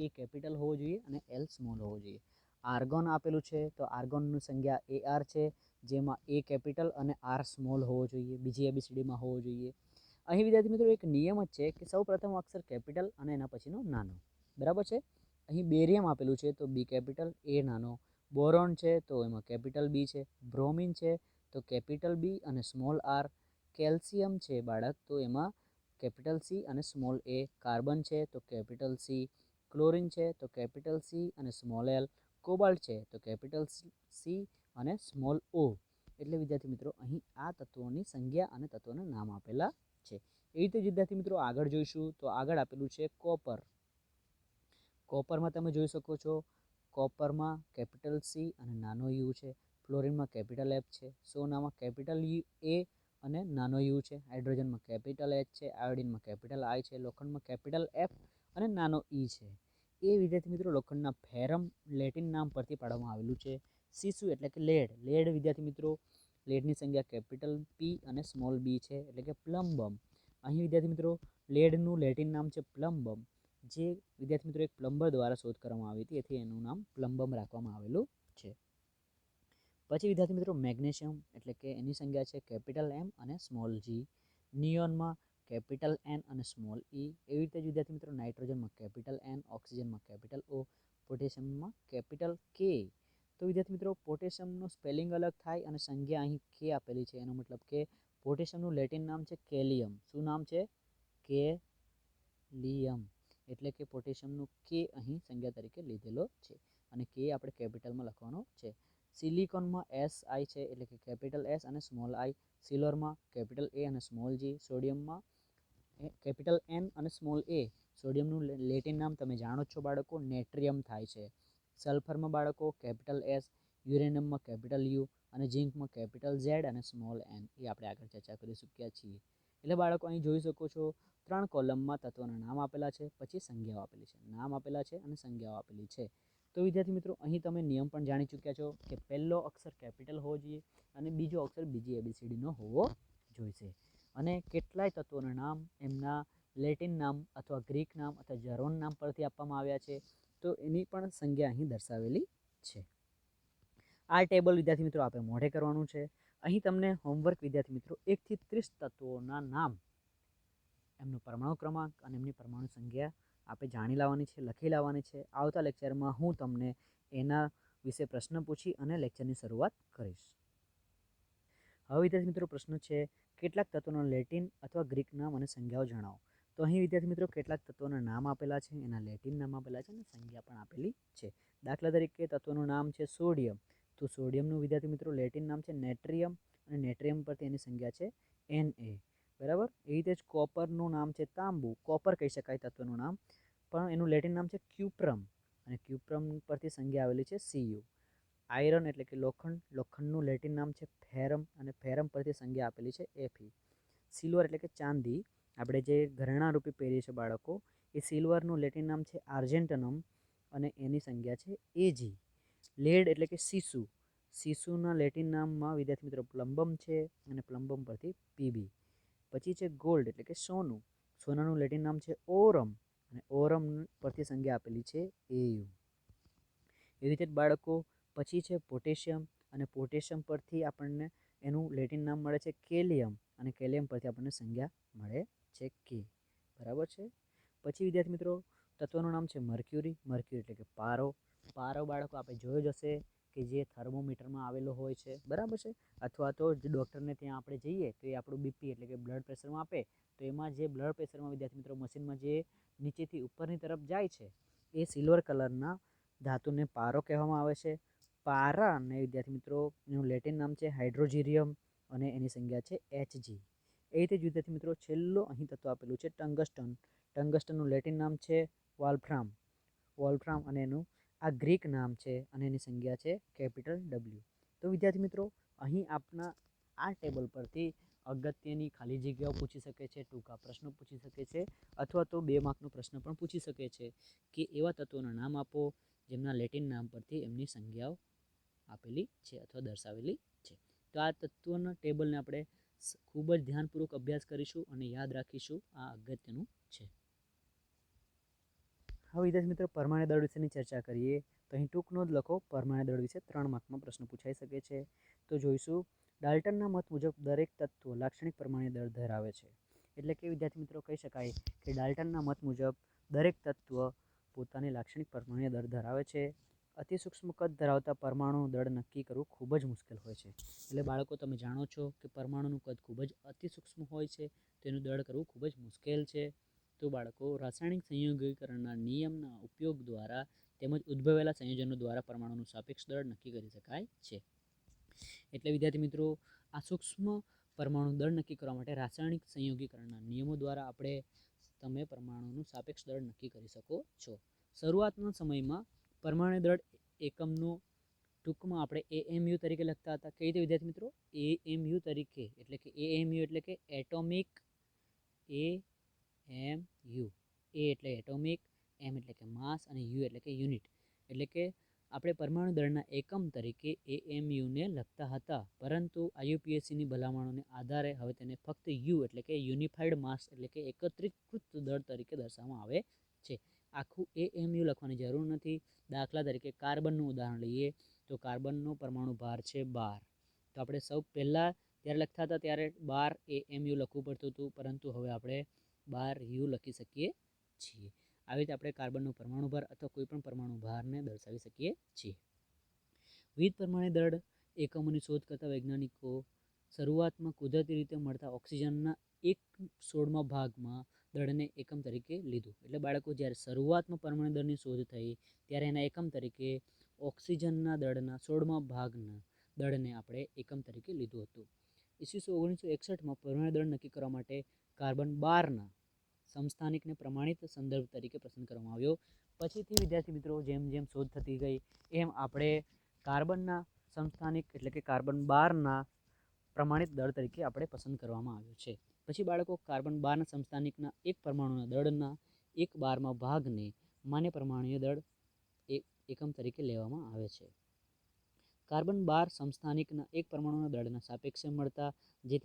એ કેપિટલ હોવો જોઈએ અને એલ સ્મોલ હોવો જોઈએ. આર્ગોન આપેલું છે, તો આર્ગોનની સંજ્ઞા AR છે, જેમાં એ કેપિટલ અને આર સ્મોલ હોવો જોઈએ, બીજી એબીસીડીમાં હોવો જોઈએ. અહીં વિદ્યાર્થી મિત્રો એક નિયમ જ છે કે સૌ પ્રથમ અક્ષર કેપિટલ અને એના પછીનો નાનો. બરાબર છે. અહીં બેરિયમ આપેલું છે, તો બી કેપિટલ, એ નાનો. બોરોન છે, તો એમાં કેપિટલ બી છે. બ્રોમિન છે, તો કેપિટલ બી અને સ્મોલ આર. કેલ્શિયમ છે બાળક, તો એમાં કેપિટલ સી અને સ્મોલ એ. કાર્બન છે, તો કેપિટલ સી. ક્લોરીન છે, તો કેપિટલ સી અને સ્મોલ એલ. કોબાલ્ટ છે, તો કેપિટલ સી અને સ્મોલ ઓ. એટલે વિદ્યાર્થી મિત્રો અહીં આ તત્વોની સંજ્ઞા અને તત્વોના નામ આપેલા છે. એ રીતે વિદ્યાર્થી મિત્રો આગળ જોઈશું તો આગળ આપેલું છે કોપર. કોપરમાં તમે જોઈ શકો છો, કોપરમાં કેપિટલ સી અને નાનો યુ છે. ફ્લોરિનમાં કેપિટલ એફ છે. સોનામાં કેપિટલ એ અને નાનો યુ છે. હાઇડ્રોજનમાં કેપિટલ એચ છે. આયોડિનમાં કેપિટલ આઈ છે. લોખંડમાં કેપિટલ એફ અને નાનો ઈ છે. એ વિદ્યાર્થી મિત્રો લોખંડના ફેરમ લેટિન નામ પરથી પાડવામાં આવેલું છે. સીસુ એટલે કે લેડ. લેડ વિદ્યાર્થી મિત્રો લેડની સંજ્ઞા કેપિટલ પી અને સ્મોલ બી છે, એટલે કે પ્લમ્બમ. અહીં વિદ્યાર્થી મિત્રો લેડનું લેટિન નામ છે પ્લમ્બમ, જે વિદ્યાર્થી મિત્રો એક પ્લમ્બર દ્વારા શોધ કરવામાં આવી હતી, એથી એનું નામ પ્લમ્બમ રાખવામાં આવેલું છે. પછી વિદ્યાર્થી મિત્રો મેગ્નેશિયમ એટલે કે એની સંજ્ઞા છે કેપિટલ એમ અને સ્મોલ જી. નિયોનમાં કેપિટલ એન અને સ્મોલ ઈ. એવી રીતે જ વિદ્યાર્થી મિત્રો નાઇટ્રોજનમાં કેપિટલ એન, ઓક્સિજનમાં કેપિટલ ઓ, પોટેશિયમમાં કેપિટલ કે, તો વિદ્યાર્થી મિત્રો પોટેશિયમનું સ્પેલિંગ અલગ થાય અને સંજ્ઞા અહીં કે આપેલી છે, એનો મતલબ કે પોટેશિયમનું લેટિન નામ છે કેલિયમ. શું નામ છે? કેલિયમ. એટલે કે પોટેશિયમનું કે અહીં સંજ્ઞા તરીકે લીધેલો છે અને કે આપણે કેપિટલમાં લખવાનો છે. સિલિકોનમાં SI છે એટલે કે કેપિટલ S અને સ્મોલ I. સિલ્વરમાં કેપિટલ A અને સ્મોલ G. સોડિયમમાં કેપિટલ N અને સ્મોલ A. સોડિયમનું લેટિન નામ તમે જાણો છો બાળકો, નેટ્રિયમ થાય છે. સલ્ફરમાં બાળકો કેપિટલ S, યુરેનિયમમાં કેપિટલ U અને ઝિંકમાં કેપિટલ Z અને સ્મોલ n. એ આપણે આગળ ચર્ચા કરી ચૂક્યા છીએ. એટલે બાળકો અહીં જોઈ શકો છો 3 કોલમમાં તત્વોના નામ આપેલા છે, પછી સંજ્ઞાઓ આપેલી છે, નામ આપેલા છે અને સંજ્ઞાઓ આપેલી છે. તો વિદ્યાર્થી મિત્રો અહીં તમે નિયમ પણ જાણી ચૂક્યા છો કે પહેલો અક્ષર કેપિટલ હોવો જોઈએ અને બીજો અક્ષર બીજી ABCDનો હોવો જોઈશે. અને કેટલાય તત્વોના નામ એમના લેટિન નામ અથવા ગ્રીક નામ અથવા જર્મન નામ પરથી આપવામાં આવ્યા છે, તો એની પણ સંજ્ઞા અહીં દર્શાવેલી છે. આ ટેબલ વિદ્યાર્થી મિત્રો આપણે મોઢે કરવાનું છે. અહીં તમને હોમવર્ક વિદ્યાર્થી મિત્રો 1 થી 30 તત્વોના નામ, એમનો પરમાણુ ક્રમાંક અને એમની પરમાણુ સંખ્યા આપણે જાણી લાવવાની છે, લખી લાવવાની છે. આવતા લેક્ચરમાં હું તમને એના વિશે પ્રશ્ન પૂછી અને લેક્ચરની શરૂઆત કરીશ. હવે વિદ્યાર્થી મિત્રો પ્રશ્ન છે, કેટલાક તત્વોના લેટિન અથવા ગ્રીક નામ અને સંજ્ઞાઓ જણાવો. તો અહીં વિદ્યાર્થી મિત્રો કેટલાક તત્વોના નામ આપેલા છે, એના લેટિન નામ આપેલા છે અને સંજ્ઞા પણ આપેલી છે. દાખલા તરીકે તત્વનું નામ છે સોડિયમ, તો સોડિયમનું વિદ્યાર્થી મિત્રો લેટિન નામ છે નેટ્રિયમ અને નેટ્રિયમ પરથી એની સંજ્ઞા છે Na. બરાબર. એ રીતે જ કોપરનું નામ છે તાંબુ, કોપર કહી શકાય તત્વનું નામ, પણ એનું લેટિન નામ છે ક્યુપ્રમ અને ક્યુપ્રમ પરથી સંજ્ઞા આવેલી છે Cu. આયરન એટલે કે લોખંડ, લોખંડનું લેટિન નામ છે ફેરમ અને ફેરમ પરથી સંજ્ઞા આપેલી છે Fe. સિલ્વર એટલે કે ચાંદી, આપણે જે ઘરેણાં રૂપે પહેરીએ છીએ બાળકો, એ સિલ્વરનું લેટિન નામ છે આર્જેન્ટનમ અને એની સંજ્ઞા છે Ag. લેડ એટલે કે સીસુ, સીસુના લેટિન નામમાં વિદ્યાર્થી મિત્રો પ્લમ્બમ છે અને પ્લમ્બમ પરથી Pb. પછી છે ગોલ્ડ એટલે કે સોનું, સોનાનું લેટિન નામ છે ઓરમ અને ઓરમ પરથી સંજ્ઞા આપેલી છે Au. એવી રીતે બાળકો પછી છે પોટેશિયમ અને પોટેશિયમ પરથી આપણને એનું લેટિન નામ મળે છે કેલિયમ અને કેલિયમ પરથી આપણને સંજ્ઞા મળે છે કે. બરાબર છે. પછી વિદ્યાર્થી મિત્રો તત્વનું નામ છે મર્ક્યુરી, મર્ક્યુરી એટલે કે પારો. પારો બાળકો આપણે જોયો જ હશે કે જે થર્મોમીટરમાં આવેલો હોય છે, બરાબર છે, અથવા તો જે ડૉક્ટરને ત્યાં આપણે જઈએ તો એ આપણું બીપી એટલે કે બ્લડ પ્રેશર માપે, તો એમાં જે બ્લડ પ્રેશરમાં વિદ્યાર્થી મિત્રો મશીનમાં જે નીચેથી ઉપરની તરફ જાય છે એ સિલ્વર કલરના ધાતુને પારો કહેવામાં આવે છે. પારાને વિદ્યાર્થી મિત્રો એનું લેટિન નામ છે હાઇડ્રોજીરિયમ અને એની સંજ્ઞા છે Hg. એ રીતે જ વિદ્યાર્થી મિત્રો છેલ્લો અહીં તત્વ આપેલું છે ટંગસ્ટન. ટંગસ્ટનનું લેટિન નામ છે વોલ્ફ્રામ, વોલ્ફ્રામ અને એનું આ ગ્રીક નામ છે અને એની સંજ્ઞા છે કેપિટલ W. તો વિદ્યાર્થી મિત્રો અહીં આપના આ ટેબલ પરથી અગત્યની ખાલી જગ્યાઓ પૂછી શકે છે, ટૂંકા પ્રશ્નો પૂછી શકે છે, અથવા તો 2 માર્કનો પ્રશ્ન પણ પૂછી શકે છે કે એવા તત્વોના નામ આપો જેમના લેટિન નામ પરથી એમની સંજ્ઞાઓ આપેલી છે અથવા દર્શાવેલી છે. તો આ તત્વોના ટેબલને આપણે ખૂબ જ ધ્યાનપૂર્વક અભ્યાસ કરીશું અને યાદ રાખીશું, આ અગત્યનું છે. હવે વિદ્યાર્થી મિત્રો પરમાણ્વીય દળ વિશેની ચર્ચા કરીએ તો અહીં ટૂંક નોંધ લખો. પરમાણ્વીય દળ વિશે 3 માર્કમાં પ્રશ્ન પૂછાઈ શકે છે. તો જોઈશું ડાલ્ટનના મત મુજબ દરેક તત્વ લાક્ષણિક પરમાણ્વીય દળ ધરાવે છે. એટલે કે વિદ્યાર્થી મિત્રો કહી શકાય કે ડાલ્ટનના મત મુજબ દરેક તત્વ પોતાની લાક્ષણિક પરમાણ્વીય દળ ધરાવે છે. અતિ સૂક્ષ્મ કદ ધરાવતા પરમાણુનું દળ નક્કી કરવું ખૂબ જ મુશ્કેલ હોય છે. એટલે બાળકો તમે જાણો છો કે પરમાણુનું કદ ખૂબ જ અતિ સૂક્ષ્મ હોય છે, તેનું દળ કરવું ખૂબ જ મુશ્કેલ છે. તો બાળકો રાસાયણિક સંયોગીકરણના નિયમના ઉપયોગ દ્વારા તેમજ ઉદ્ભવેલા સંયોજનો દ્વારા પરમાણુનું સાપેક્ષ દળ નક્કી કરી શકાય છે. એટલે વિદ્યાર્થી મિત્રો આ સૂક્ષ્મ પરમાણુ દળ નક્કી કરવા માટે રાસાયણિક સંયોગીકરણના નિયમો દ્વારા તમે પરમાણુનું સાપેક્ષ દળ નક્કી કરી શકો છો. શરૂઆતના સમયમાં પરમાણુ દળ એકમનો ટૂંકમાં આપણે AMU તરીકે લખતા હતા. કઈ રીતે વિદ્યાર્થી મિત્રો? AMU તરીકે, એટલે કે AMU એટલે કે એટોમિક, AMU, A એટલે એટોમિક, M એટલે કે માસ અને U એટલે કે યુનિટ. એટલે કે આપણે પરમાણુ દળના એકમ તરીકે AMUને લખતા હતા, પરંતુ IUPACની ભલામણોને આધારે હવે તેને ફક્ત U એટલે કે યુનિફાઈડ માસ એટલે કે એકત્રીકૃત દળ તરીકે દર્શાવવામાં આવે છે. આખું AMU લખવાની જરૂર નથી. દાખલા તરીકે કાર્બનનું ઉદાહરણ લઈએ તો કાર્બનનો પરમાણુ ભાર છે 12. તો આપણે સૌ પહેલાં જ્યારે લખતા હતા ત્યારે 12 AMU લખવું પડતું હતું, પરંતુ હવે આપણે 12 U લખી શકીએ છીએ. આવી રીતે આપણે કાર્બનનો પરમાણુ ભાર અથવા કોઈ પણ પરમાણુ ભારને દર્શાવી શકીએ છીએ. વિવિધ પરમાણુ દળ એકમોની શોધ કરતા વૈજ્ઞાનિકો શરૂઆતમાં કુદરતી રીતે મળતા ઓક્સિજનના 1/16 ભાગમાં દળને એકમ તરીકે લીધું. એટલે બાળકો જ્યારે શરૂઆતમાં પરમાણુ દળની શોધ થઈ ત્યારે એના એકમ તરીકે ઓક્સિજનના દળના 16મા ભાગના દળને આપણે એકમ તરીકે લીધું હતું. ઈસવીસન 1961માં પરમાણુ દળ નક્કી કરવા માટે કાર્બન 12ના સમસ્થાનિકને પ્રમાણિત સંદર્ભ તરીકે પસંદ કરવામાં આવ્યો. પછીથી વિદ્યાર્થી મિત્રો જેમ જેમ શોધ થતી ગઈ એમ આપણે કાર્બનના સમસ્થાનિક એટલે કે કાર્બન 12ના પ્રમાણિત દળ તરીકે આપણે પસંદ કરવામાં આવ્યો છે. પછી બાળકો કાર્બન 12ના સમસ્થાનિકના એક પરમાણુના દળના 1/12મા ભાગને માન્ય પરમાણુય દળ એકમ તરીકે લેવામાં આવે છે. કાર્બન 12 સમસ્થાનિકના એક પરમાણુના દળના સાપેક્ષે મળતા જે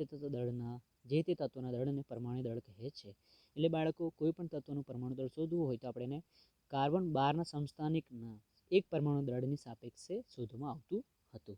તે તત્વના દળને પરમાણુ દળ કહે છે. એટલે બાળકો કોઈ પણ તત્વનું પરમાણુ દળ શોધવું હોય તો આપણે એને કાર્બન 12ના સમસ્થાનિકના એક પરમાણુ દળની સાપેક્ષે શોધવામાં આવતું હતું.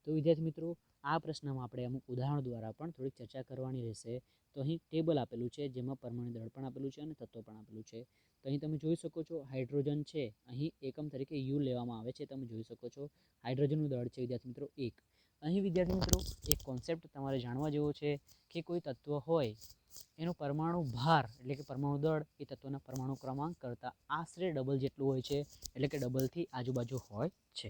તો વિદ્યાર્થી મિત્રો આ પ્રશ્નમાં આપણે અમુક ઉદાહરણો દ્વારા પણ થોડીક ચર્ચા કરવાની રહેશે. તો અહીં ટેબલ આપેલું છે જેમાં પરમાણુ દળ પણ આપેલું છે અને તત્વ પણ આપેલું છે. તો અહીં તમે જોઈ શકો છો હાઇડ્રોજન છે, અહીં એકમ તરીકે યુ લેવામાં આવે છે. તમે જોઈ શકો છો હાઇડ્રોજનનું દળ છે વિદ્યાર્થી મિત્રો 1. અહીં વિદ્યાર્થી મિત્રો એક કોન્સેપ્ટ તમારે જાણવા જેવો છે કે કોઈ તત્વ હોય એનો પરમાણુ ભાર એટલે કે પરમાણુ દળ એ તત્વના પરમાણુ ક્રમાંક કરતાં આશરે ડબલ જેટલું હોય છે, એટલે કે ડબલથી આજુબાજુ હોય છે.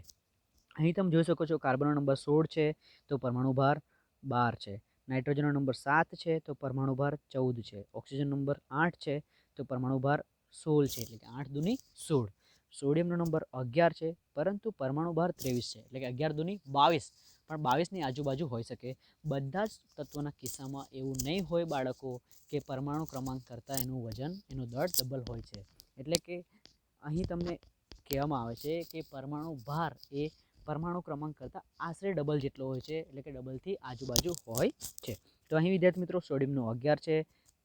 અહીં તમે જોઈ શકો છો કાર્બનનો નંબર 16 છે તો પરમાણુ ભાર 12 છે. નાઇટ્રોજનનો નંબર 7 છે તો પરમાણુ ભાર 14 છે. ઓક્સિજન નંબર 8 છે તો પરમાણુ ભાર 16 છે, એટલે કે 8 દુની 16. સોડિયમનો નંબર 11 છે પરંતુ પરમાણુ ભાર 23 છે, એટલે કે 11 દુની 22, પણ 22ની આજુબાજુ હોઈ શકે. બધા જ તત્વોના કિસ્સામાં એવું નહીં હોય બાળકો કે પરમાણુ ક્રમાંક કરતાં એનું વજન એનું દળ ડબલ હોય છે. એટલે કે અહીં તમને કહેવામાં આવે છે કે પરમાણુ ભાર એ પરમાણુ ક્રમાંક કરતાં આશરે ડબલ જેટલો હોય છે, એટલે કે ડબલથી આજુબાજુ હોય છે. તો અહીં વિદ્યાર્થી મિત્રો સોડિયમનો 11 છે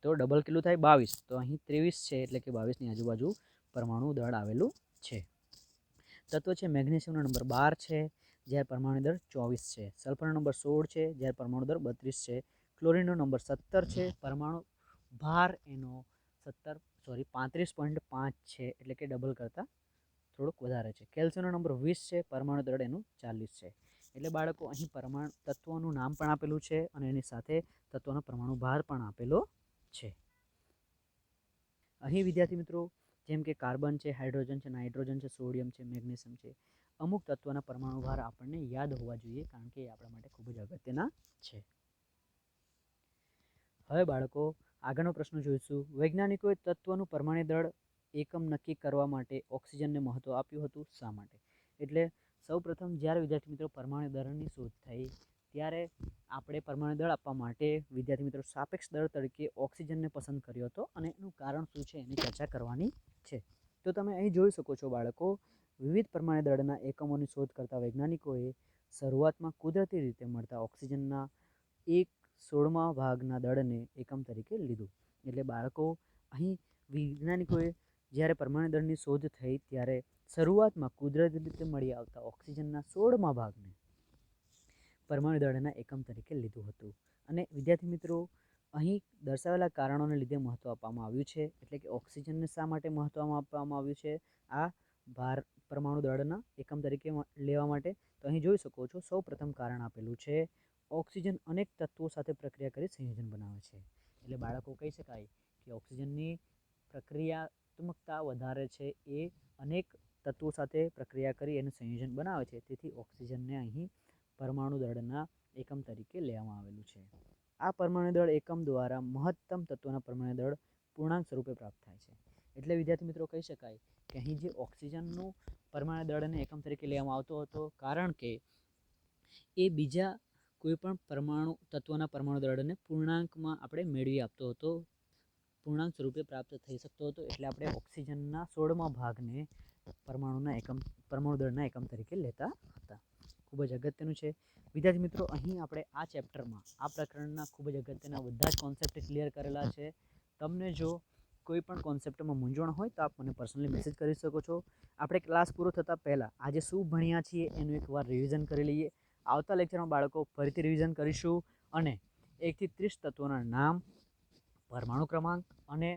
તો ડબલ કેટલું થાય 22, તો અહીં 23 છે એટલે કે 22ની આજુબાજુ પરમાણુ દળ આવેલું છે. તત્વ છે મેગ્નેશિયમનો નંબર 12 છે જ્યારે પરમાણુ દળ 24 છે. સલ્ફરનો નંબર 16 છે જ્યારે પરમાણુ દળ 32 છે. ક્લોરીનનો નંબર 17 છે, પરમાણુ ભાર એનો 35.5 છે, એટલે કે ડબલ કરતાં થોડુંક વધારે છે. કેલ્શિયમનો નંબર 20 છે, પરમાણુ દળ એનું 40 છે. એટલે બાળકો અહીં તત્વોનું નામ પણ આપેલું છે અને એની સાથે તત્વનો પરમાણુ ભાર પણ આપેલો છે. અહીં વિદ્યાર્થી મિત્રો જેમ કે કાર્બન છે, હાઇડ્રોજન છે, નાઇટ્રોજન છે, સોડિયમ છે, મેગ્નેશિયમ છે, અમુક તત્વોના પરમાણુ ભાર આપણને યાદ હોવા જોઈએ કારણ કે એ આપણા માટે ખૂબ જ અગત્યના છે. હવે બાળકો આગળનો પ્રશ્ન જોઈશું. વૈજ્ઞાનિકોએ તત્વનું પરમાણુ દળ એકમ નક્કી કરવા માટે ઓક્સિજનને મહત્વ આપ્યું હતું, શા માટે? એટલે સૌપ્રથમ જ્યારે વિદ્યાર્થી મિત્રો પરમાણુ દળની શોધ થઈ ત્યારે આપણે પરમાણુ દળ આપવા માટે વિદ્યાર્થી મિત્રો સાપેક્ષ દળ તરીકે ઓક્સિજનને પસંદ કર્યો હતો અને એનું કારણ શું છે એની ચર્ચા કરવાની છે. તો તમે અહીં જોઈ શકો છો બાળકો વિવિધ પરમાણુ દળના એકમોની શોધ કરતા વૈજ્ઞાનિકોએ શરૂઆતમાં કુદરતી રીતે મળતા ઓક્સિજનના 1/16મા ભાગના દળને એકમ તરીકે લીધું. એટલે બાળકો અહીં વૈજ્ઞાનિકોએ જ્યારે પરમાણુ દળની શોધ થઈ ત્યારે શરૂઆતમાં કુદરતી રીતે મળી આવતા ઓક્સિજનના 16મા ભાગને પરમાણુ દળના એકમ તરીકે લીધું હતું. અને વિદ્યાર્થી મિત્રો અહીં દર્શાવેલા કારણોને લીધે મહત્ત્વ આપવામાં આવ્યું છે. એટલે કે ઓક્સિજનને શા માટે મહત્ત્વ આપવામાં આવ્યું છે આ ભાર પરમાણુ દળના એકમ તરીકે લેવા માટે? તો અહીં જોઈ શકો છો સૌ પ્રથમ કારણ આપેલું છે ઓક્સિજન અનેક તત્વો સાથે પ્રક્રિયા કરી સંયોજન બનાવે છે. એટલે બાળકો કહી શકાય કે ઓક્સિજનની પ્રક્રિયાત્મકતા વધારે છે, એ અનેક તત્વો સાથે પ્રક્રિયા કરી એનું સંયોજન બનાવે છે. તેથી ઓક્સિજનને અહીં પરમાણુ દળના એકમ તરીકે લેવામાં આવેલું છે. આ પરમાણુ દળ એકમ દ્વારા મહત્તમ તત્વના પરમાણુ દળ પૂર્ણાંક સ્વરૂપે પ્રાપ્ત થાય છે. એટલે વિદ્યાર્થી મિત્રો કહી શકાય કે અહીં જે ઓક્સિજનનું પરમાણુ દળને એકમ તરીકે લેવામાં આવતો હતો કારણ કે એ બીજા કોઈપણ તત્વના પરમાણુ દળને પૂર્ણાંકમાં આપણે મેળવી આપતો હતો, પૂર્ણાંક સ્વરૂપે પ્રાપ્ત થઈ શકતો હતો. એટલે આપણે ઓક્સિજનના 16મા ભાગને પરમાણુ દળના એકમ તરીકે લેતા હતા. ખૂબ જ અગત્યનું છે વિદ્યાર્થી મિત્રો. અહીં આપણે આ ચેપ્ટરમાં આ પ્રકરણના ખૂબ જ અગત્યના બધા જ કોન્સેપ્ટ ક્લિયર કરેલા છે. તમને જો કોઈ પણ કોન્સેપ્ટમાં મૂંઝવણ હોય તો આપ મને પર્સનલી મેસેજ કરી શકો છો. આપણે ક્લાસ પૂરો થતાં પહેલાં આજે શું ભણ્યા છીએ એનું એકવાર રિવિઝન કરી લઈએ. આવતા લેક્ચરમાં બાળકો ફરીથી રિવિઝન કરીશું અને 1 થી 30 તત્વોના નામ, પરમાણુ ક્રમાંક અને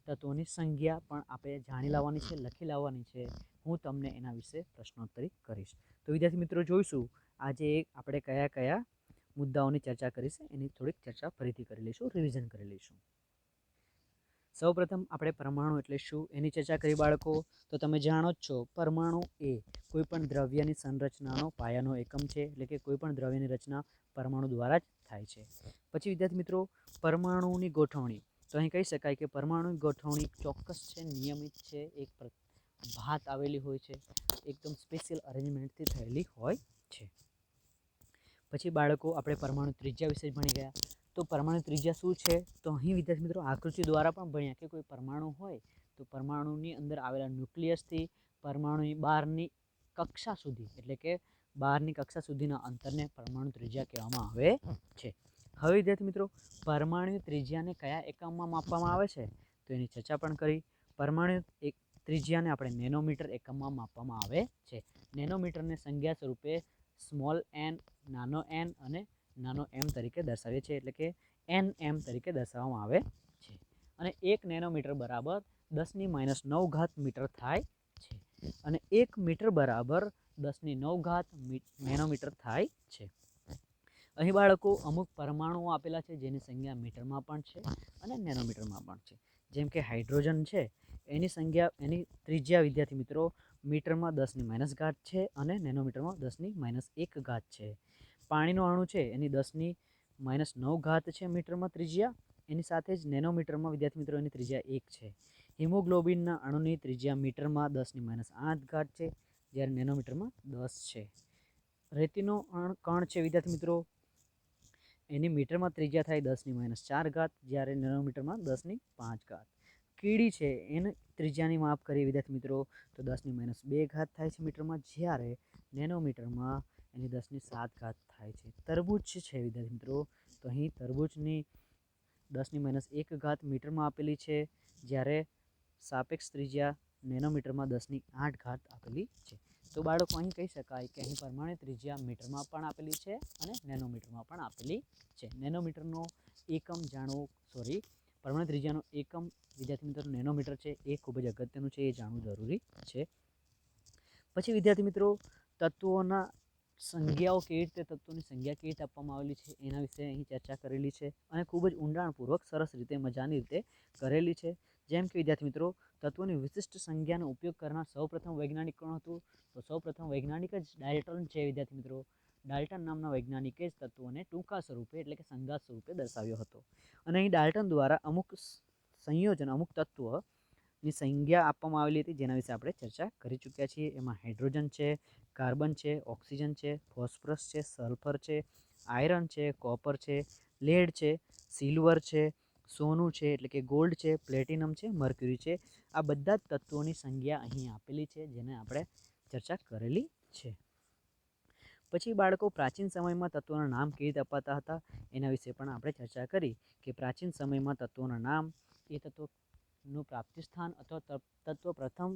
તત્વોની સંખ્યા પણ આપણે જાણી લાવવાની છે, લખી લાવવાની છે. હું તમને એના વિશે પ્રશ્નોત્તરી કરીશ. તો વિદ્યાર્થી મિત્રો જોઈશું આજે આપણે કયા કયા મુદ્દાઓની ચર્ચા કરીશું એની થોડીક ચર્ચા ફરીથી કરી લઈશું, રિવિઝન કરી લઈશું. સૌપ્રથમ આપણે પરમાણુ એટલે શું એની ચર્ચા કરી બાળકો. તો તમે જાણો જ છો પરમાણુ એ કોઈપણ દ્રવ્યની સંરચનાનો પાયાનો એકમ છે, એટલે કે કોઈપણ દ્રવ્યની રચના પરમાણુ દ્વારા જ થાય છે. પછી વિદ્યાર્થી મિત્રો પરમાણુની ગોઠવણી. તો અહીં કહી શકાય કે પરમાણુની ગોઠવણી ચોક્કસ છે, નિયમિત છે, એક ભાત આવેલી હોય છે, એકદમ સ્પેશિયલ અરેન્જમેન્ટથી થયેલી હોય છે. પછી બાળકો આપણે પરમાણુ ત્રિજ્યા વિશે ભણી ગયા. તો પરમાણુ ત્રિજ્યા શું છે? તો અહીં વિદ્યાર્થી મિત્રો આકૃતિ દ્વારા પણ ભણ્યા કે કોઈ પરમાણુ હોય તો પરમાણુની અંદર આવેલા ન્યુક્લિયસથી પરમાણુની બહારની કક્ષા સુધી, એટલે કે બહારની કક્ષા સુધીના અંતરને પરમાણુ ત્રિજ્યા કહેવામાં આવે છે. હવે વિદ્યાર્થી મિત્રો પરમાણુ ત્રિજ્યાને કયા એકમમાં માપવામાં આવે છે તો એની ચર્ચા પણ કરી. પરમાણુ ત્રિજ્યાને આપણે નેનોમીટર એકમમાં માપવામાં આવે છે. નેનોમીટરને સંજ્ઞા સ્વરૂપે સ્મોલ એન, નાનો એન અને નાનો એમ તરીકે દર્શાવીએ છીએ, એટલે કે NM તરીકે દર્શાવવામાં આવે છે. અને 1 નેનોમીટર બરાબર 10⁻⁹ મીટર થાય છે અને 1 મીટર બરાબર 10⁹ નેનોમીટર થાય છે. અહીં બાળકો અમુક પરમાણુઓ આપેલા છે જેની સંજ્ઞા મીટરમાં પણ છે અને નેનોમીટરમાં પણ છે. જેમ કે હાઇડ્રોજન છે, એની ત્રિજ્યા વિદ્યાર્થી મિત્રો મીટરમાં 10⁻⁻ છે અને નેનોમીટરમાં 10⁻⁰ છે. પાણીનો અણુ છે એની 10⁻⁹ છે મીટરમાં ત્રિજ્યા, એની સાથે જ નેનોમીટરમાં વિદ્યાર્થી મિત્રો એની ત્રિજ્યા 1 છે. હિમોગ્લોબિનના અણુની ત્રિજ્યા મીટરમાં 10⁻⁸ છે, જ્યારે નેનોમીટરમાં 10 છે. રેતીનો કણ છે વિદ્યાર્થી મિત્રો એની મીટરમાં ત્રિજ્યા થાય 10⁻⁴, જ્યારે નેનોમીટરમાં 10⁵. કીડી છે એની ત્રિજ્યાની માપ કરીએ વિદ્યાર્થી મિત્રો તો 10⁻² થાય છે મીટરમાં, જ્યારે નેનોમીટરમાં એની 10⁷ થાય છે. તરબૂચ છે વિદ્યાર્થી મિત્રો તો અહીં તરબૂચની 10⁻⁸ મીટરમાં આપેલી છે, જ્યારે સાપેક્ષ ત્રિજ્યા નેનોમીટરમાં 10⁸ આપેલી છે. તો બાળકો અહીં કહી શકાય કે અહીં પરમાણુ ત્રિજ્યા મીટરમાં પણ આપેલી છે અને નેનોમીટરમાં પણ આપેલી છે. નેનોમીટરનો એકમ પરમાણુ ત્રિજ્યાનો એકમ વિદ્યાર્થી મિત્રો નેનોમીટર છે, એ ખૂબ જ અગત્યનું છે, એ જાણવું જરૂરી છે. પછી વિદ્યાર્થી મિત્રો તત્વોના સંજ્ઞાઓ કેવી રીતે, તત્વોની સંજ્ઞા કેવી રીતે આપવામાં આવેલી છે એના વિશે અહીં ચર્ચા કરેલી છે અને ખૂબ જ ઊંડાણપૂર્વક સરસ રીતે મજાની રીતે કરેલી છે. જેમ કે વિદ્યાર્થી મિત્રો તત્વોની વિશિષ્ટ સંજ્ઞાનો ઉપયોગ કરનાર સૌપ્રથમ વૈજ્ઞાનિક કોણ હતું? તો સૌપ્રથમ વૈજ્ઞાનિક જ ડાલ્ટન છે વિદ્યાર્થી મિત્રો. ડાલ્ટન નામના વૈજ્ઞાનિકે જ તત્વોને ટૂંકા સ્વરૂપે એટલે કે સંગાત સ્વરૂપે દર્શાવ્યો હતો. અને અહીં ડાલ્ટન દ્વારા અમુક સંયોજન, અમુક તત્વની સંજ્ઞા આપવામાં આવેલી હતી જેના વિશે આપણે ચર્ચા કરી ચૂક્યા છીએ. એમાં હાઇડ્રોજન છે, કાર્બન છે, ઓક્સિજન છે, ફોસ્ફરસ છે, સલ્ફર છે, આયરન છે, કોપર છે, લેડ છે, સિલ્વર છે, સોનું છે એટલે કે ગોલ્ડ છે, પ્લેટિનમ છે, મર્ક્યુરી છે. આ બધા જ તત્વોની સંજ્ઞા અહીં આપેલી છે જેને આપણે ચર્ચા કરેલી છે. પછી બાળકો પ્રાચીન સમયમાં તત્વોના નામ કેવી રીતે અપાતા હતા એના વિશે પણ આપણે ચર્ચા કરી કે પ્રાચીન સમયમાં તત્વોના નામ એ તત્વનું પ્રાપ્તિ સ્થાન અથવા તત્વ પ્રથમ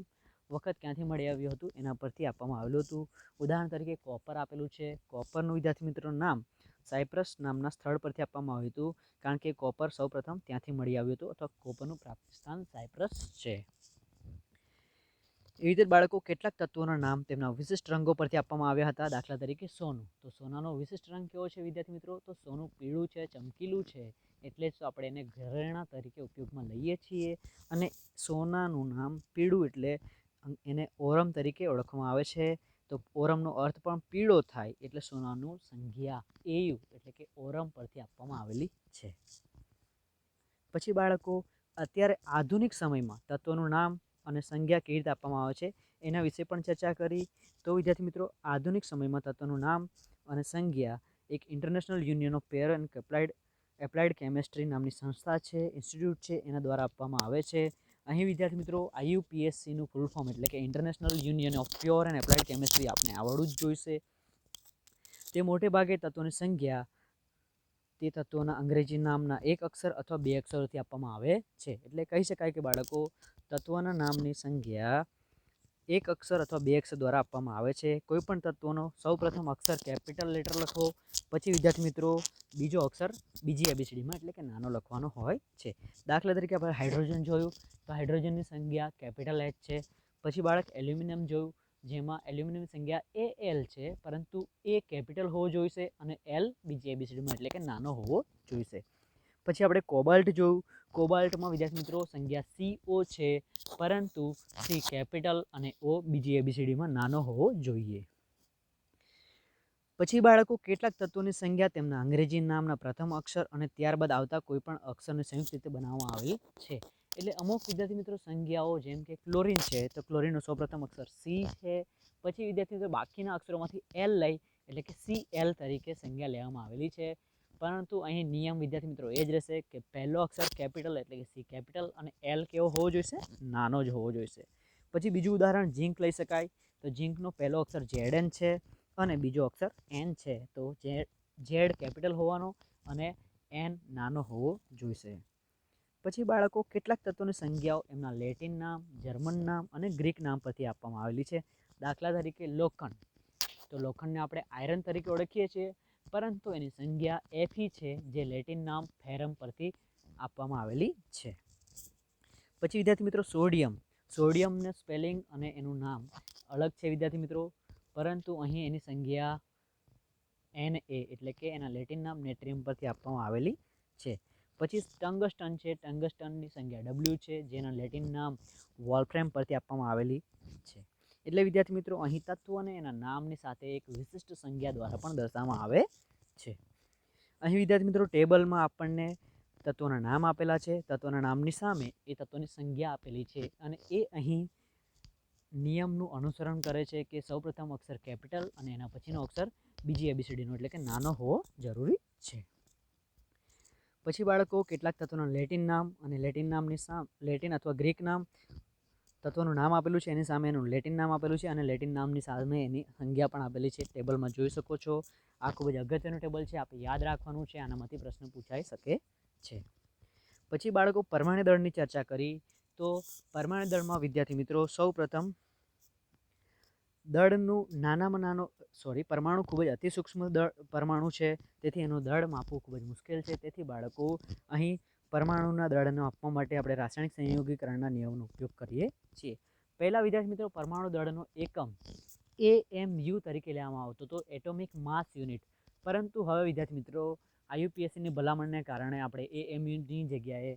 વખત ક્યાંથી મળી આવ્યું હતું એના પરથી આપવામાં આવેલું હતું. ઉદાહરણ તરીકે કોપર આપેલું છે. કોપરનું વિદ્યાર્થી મિત્રોનું નામ સાયપ્રસ નામના સ્થળ પરથી આપવામાં આવ્યું હતું, કારણ કે કોપર સૌપ્રથમ ત્યાંથી મળી આવ્યું હતું અથવા કોપરનું પ્રાપ્તિ સ્થાન સાયપ્રસ છે. એવી રીતે બાળકો કેટલાક તત્વોના નામ તેમના વિશિષ્ટ રંગો પરથી આપવામાં આવ્યા હતા. દાખલા તરીકે સોનું. તો સોનાનો વિશિષ્ટ રંગ કેવો છે વિદ્યાર્થી મિત્રો? તો સોનું પીળું છે, ચમકીલું છે, એટલે જ આપણે એને ઘરેણાં તરીકે ઉપયોગમાં લઈએ છીએ. અને સોનાનું નામ પીળું એટલે એને ઓરમ તરીકે ઓળખવામાં આવે છે. તો ઓરમનો અર્થ પણ પીળો થાય એટલે સોનાનું સંજ્ઞા AU એટલે કે ઓરમ પરથી આપવામાં આવેલી છે. પછી બાળકો અત્યારે આધુનિક સમયમાં તત્વોનું નામ અને સંજ્ઞા કેવી રીતે આપવામાં આવે છે એના વિશે પણ ચર્ચા કરી. તો વિદ્યાર્થી મિત્રો આધુનિક સમયમાં તત્વોનું નામ અને સંજ્ઞા એક international union of pure and applied chemistry નામની સંસ્થા છે, ઇન્સ્ટિટ્યૂટ છે, એના દ્વારા આપવામાં આવે છે. અહીં વિદ્યાર્થી મિત્રો IUPACનું ફૂલ ફોર્મ એટલે કે international union of pure and applied chemistry આપણે આવડવું જ જોઈશે. તે મોટે ભાગે તત્વોની સંજ્ઞા તે તત્વોના અંગ્રેજી નામના એક અક્ષર અથવા બે અક્ષરોથી આપવામાં આવે છે. એટલે કહી શકાય કે બાળકો તત્વોના નામની સંજ્ઞા એક અક્ષર અથવા બે અક્ષર દ્વારા આપવામાં આવે છે. કોઈ પણ તત્વનો સૌપ્રથમ અક્ષર કેપિટલ લેટર લખવો, પછી વિદ્યાર્થી મિત્રો બીજો અક્ષર બીજી ABCDમાં એટલે કે નાનો લખવાનો હોય છે. દાખલા તરીકે આપણે હાઇડ્રોજન જોયું તો હાઇડ્રોજનની સંજ્ઞા કેપિટલ H છે, પછી બાળક એલ્યુમિનિયમ જોયું, જેમાં એલ્યુમિનિયમની સંખ્યા AL છે, પરંતુ A કેપિટલ હોવો જોઈશે અને L બીજી ABCDમાં એટલે કે નાનો હોવો જોઈશે. પછી આપણે કોબાલ્ટ જોયું. કોબાલ્ટમાં વિદ્યાર્થી મિત્રો સંખ્યા CO છે, પરંતુ C કેપિટલ અને O બીજી ABCDમાં નાનો હોવો જોઈએ. પછી બાળકો કેટલાક તત્વોની સંખ્યા તેમના અંગ્રેજી નામના પ્રથમ અક્ષર અને ત્યારબાદ આવતા કોઈ પણ અક્ષરને સંયુક્ત રીતે બનાવવામાં આવી છે. એટલે અમુક વિદ્યાર્થી મિત્રો સંખ્યાઓ જેમ કે ક્લોરીન છે, તો ક્લોરીનનો સૌપ્રથમ અક્ષર C છે. પછી વિદ્યાર્થી મિત્રો બાકીના અક્ષરોમાંથી L લઈ એટલે કે CL તરીકે સંખ્યા લેવામાં આવેલી છે. પરંતુ અહીં નિયમ વિદ્યાર્થી મિત્રો એ જ રહેશે કે પહેલો અક્ષર કેપિટલ એટલે કે C કેપિટલ અને L કેવો હોવો જોઈશે? નાનો જ હોવો જોઈશે. પછી બીજું ઉદાહરણ ઝીંક લઈ શકાય. તો ઝીંકનો પહેલો અક્ષર ZN છે અને બીજો અક્ષર N છે, તો Z કેપિટલ હોવાનો અને N નાનો હોવો જોઈશે. પછી બાળકો કેટલાક તત્વોની સંખ્યાઓ એમના લેટિન નામ, જર્મન નામ અને ગ્રીક નામ પરથી આપવામાં આવેલી છે. દાખલા તરીકે લોખંડ, તો લોખંડને આપણે આયરન તરીકે ઓળખીએ છીએ, પરંતુ એની સંખ્યા Fe છે, જે લેટિન નામ ફેરમ પરથી આપવામાં આવેલી છે. પછી વિદ્યાર્થી મિત્રો સોડિયમને સ્પેલિંગ અને એનું નામ અલગ છે વિદ્યાર્થી મિત્રો, પરંતુ અહીં એની સંખ્યા Na એટલે કે એના લેટિન નામ નેટ્રિયમ પરથી આપવામાં આવેલી છે. પછી ટંગસ્ટન છે, ટંગસ્ટનની સંખ્યા W છે, જેના લેટિન નામ વોલ્ફ્રેમ પરથી આપવામાં આવેલી છે. એટલે વિદ્યાર્થી મિત્રો અહીં તત્વને એના નામની સાથે એક વિશિષ્ટ સંખ્યા દ્વારા પણ દર્શાવવામાં આવે છે. અહીં વિદ્યાર્થી મિત્રો ટેબલમાં આપણને તત્વોના નામ આપેલા છે, તત્વના નામની સામે એ તત્વોની સંખ્યા આપેલી છે અને એ અહીં નિયમનું અનુસરણ કરે છે કે સૌપ્રથમ અક્ષર કેપિટલ અને એના પછીનો અક્ષર બીજી ABCDનો એટલે કે નાનો હોવો જરૂરી છે. પછી બાળકો કેટલાક તત્વોના લેટિન નામ અને લેટિન અથવા ગ્રીક નામ, તત્વનું નામ આપેલું છે એની સામે એનું લેટિન નામ આપેલું છે અને લેટિન નામની સામે એની સંખ્યા પણ આપેલી છે. ટેબલમાં જોઈ શકો છો. આ ખૂબ જ અગત્યનું ટેબલ છે, આપણે યાદ રાખવાનું છે, આનામાંથી પ્રશ્ન પૂછાઈ શકે છે. પછી બાળકો પરમાણુ દળની ચર્ચા કરી. તો પરમાણુ દળમાં વિદ્યાર્થી મિત્રો સૌપ્રથમ પરમાણુ ખૂબ જ અતિ સૂક્ષ્મ પરમાણુ છે, તેથી એનું દળ માપવું ખૂબ જ મુશ્કેલ છે. તેથી બાળકો અહીં પરમાણુના દળને માપવા માટે આપણે રાસાયણિક સંયોગીકરણના નિયમનો ઉપયોગ કરીએ છીએ. પહેલા વિદ્યાર્થી મિત્રો પરમાણુ દળનો એકમ AMU તરીકે લેવામાં આવતો હતો, એટોમિક માસ યુનિટ, પરંતુ હવે વિદ્યાર્થી મિત્રો IUPACની ભલામણને કારણે આપણે AMUની જગ્યાએ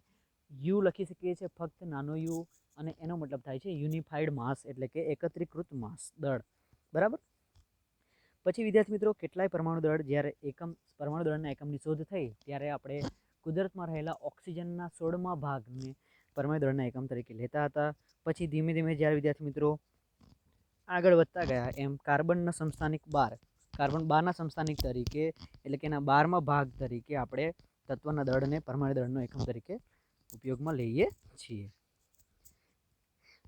U લખી શકીએ છીએ, ફક્ત નાનો U, અને એનો મતલબ થાય છે યુનિફાઈડ માસ એટલે કે એકત્રીકૃત માસ દળ. બરાબર. પછી વિદ્યાર્થી મિત્રો કેટલાય પરમાણુ દળના એકમની શોધ થઈ ત્યારે આપણે કુદરતમાં રહેલા ઓક્સિજનના 16મા ભાગને પરમાણુ દળના એકમ તરીકે લેતા હતા. પછી ધીમે ધીમે જ્યારે વિદ્યાર્થી મિત્રો આગળ વધતા ગયા એમ કાર્બન 12ના સમસ્થાનિક તરીકે એટલે કે એના 12મા ભાગ તરીકે આપણે તત્વના દળને પરમાણુ દળનો એકમ તરીકે ઉપયોગમાં લઈએ છીએ.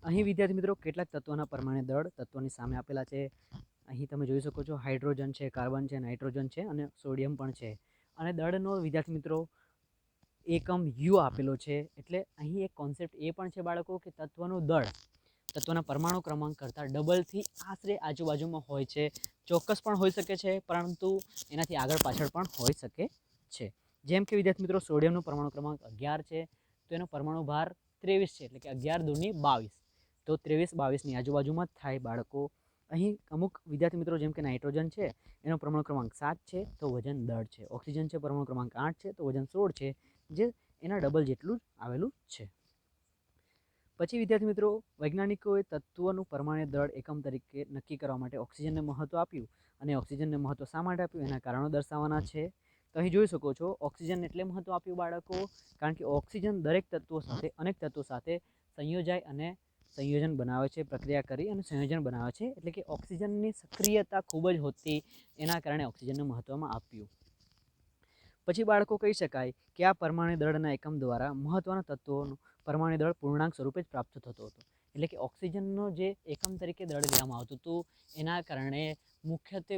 અહીં વિદ્યાર્થી મિત્રો કેટલાક તત્વોના પરમાણુ દળ તત્વોની સામે આપેલા છે. અહીં તમે જોઈ શકો છો હાઇડ્રોજન છે, કાર્બન છે, નાઇટ્રોજન છે અને સોડિયમ પણ છે. અને દળનો વિદ્યાર્થી મિત્રો એકમ U આપેલો છે. એટલે અહીં એક કોન્સેપ્ટ એ પણ છે બાળકો કે તત્વનું દળ તત્વના પરમાણુ ક્રમાંક કરતાં ડબલથી આશરે આજુબાજુમાં હોય છે. ચોક્કસ પણ હોઈ શકે છે, પરંતુ એનાથી આગળ પાછળ પણ હોઈ શકે છે. જેમ કે વિદ્યાર્થી મિત્રો સોડિયમનો પરમાણુ ક્રમાંક 11 છે, તો એનો પરમાણુ ભાર 23 છે, એટલે કે 11 દૂની 22, તો 23-22ની આજુબાજુમાં જ થાય બાળકો. અહીં અમુક વિદ્યાર્થી મિત્રો જેમ કે નાઇટ્રોજન છે એનો પરમાણુ ક્રમાંક 7 છે, તો વજન 10 છે. ઓક્સિજન છે પરમાણુ ક્રમાંક 8 છે, તો વજન 16 છે, જે એના ડબલ જેટલું જ આવેલું છે. પછી વિદ્યાર્થી મિત્રો વૈજ્ઞાનિકોએ તત્વનું પરમાણુ દળ એકમ તરીકે નક્કી કરવા માટે ઓક્સિજનને મહત્વ આપ્યું, અને ઓક્સિજનને મહત્વ શા માટે આપ્યું એના કારણો દર્શાવવાના છે. તો અહીં જોઈ શકો છો ઓક્સિજન એટલે મહત્વ આપ્યું બાળકો કારણ કે ઓક્સિજન દરેક તત્વો સાથે અનેક તત્વો સાથે સંયોજાય અને સંયોજન બનાવે છે, પ્રક્રિયા કરી અને સંયોજન બનાવે છે. એટલે કે ઓક્સિજનની સક્રિયતા ખૂબ જ હોતી, એના કારણે ઓક્સિજનને મહત્વમાં આપ્યું. પછી બાળકો કહી શકાય કે આ પરમાણુ દળના એકમ દ્વારા મહત્વના તત્વોનું પરમાણુ દળ પૂર્ણાંક સ્વરૂપે જ પ્રાપ્ત થતો હતો. એટલે કે ઓક્સિજનનો જે એકમ તરીકે દળ લેવામાં આવતું હતું એના કારણે મુખ્યત્વે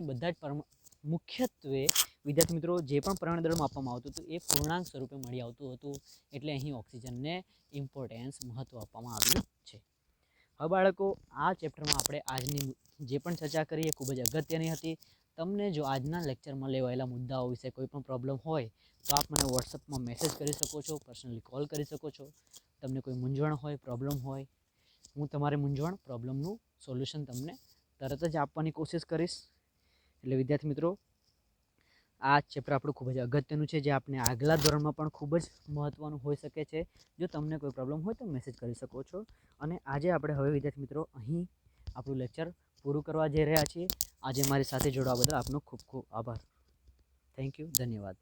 વિદ્યાર્થી મિત્રો જે પણ પરમાણુ દળ માપવામાં આવતું હતું એ પૂર્ણાંક સ્વરૂપે મળી આવતું હતું. એટલે અહીં ઓક્સિજનને ઇમ્પોર્ટન્સ મહત્વ આપવામાં આવ્યું છે. હવે બાળકો આ ચેપ્ટરમાં આપણે આજની જે પણ ચર્ચા કરી એ ખૂબ જ અગત્યની હતી. તમને જો આજના લેક્ચરમાં લેવાયેલા મુદ્દાઓ વિશે કોઈ પણ પ્રોબ્લેમ હોય તો આપ મને વોટ્સઅપમાં મેસેજ કરી શકો છો, પર્સનલી કોલ કરી શકો છો. તમને કોઈ મૂંઝવણ હોય, પ્રોબ્લેમ હોય હું તમારી મૂંઝવણ પ્રોબ્લેમનું સોલ્યુશન તમને તરત જ આપવાની કોશિશ કરીશ. એટલે વિદ્યાર્થી મિત્રો, આ ચેપ્ટર આપણું ખૂબ જ અગત્યનું છે, જે આપણે આગલા ધોરણમાં પણ ખૂબ જ મહત્ત્વનું હોઈ શકે છે. જો તમને કોઈ પ્રોબ્લેમ હોય તો મેસેજ કરી શકો છો. અને આજે આપણે હવે વિદ્યાર્થી મિત્રો અહીં આપણું લેક્ચર પૂરું કરવા જઈ રહ્યા છીએ. આજે મારી સાથે જોડવા બદલ આપનો ખૂબ ખૂબ આભાર. Thank you. ધન્યવાદ.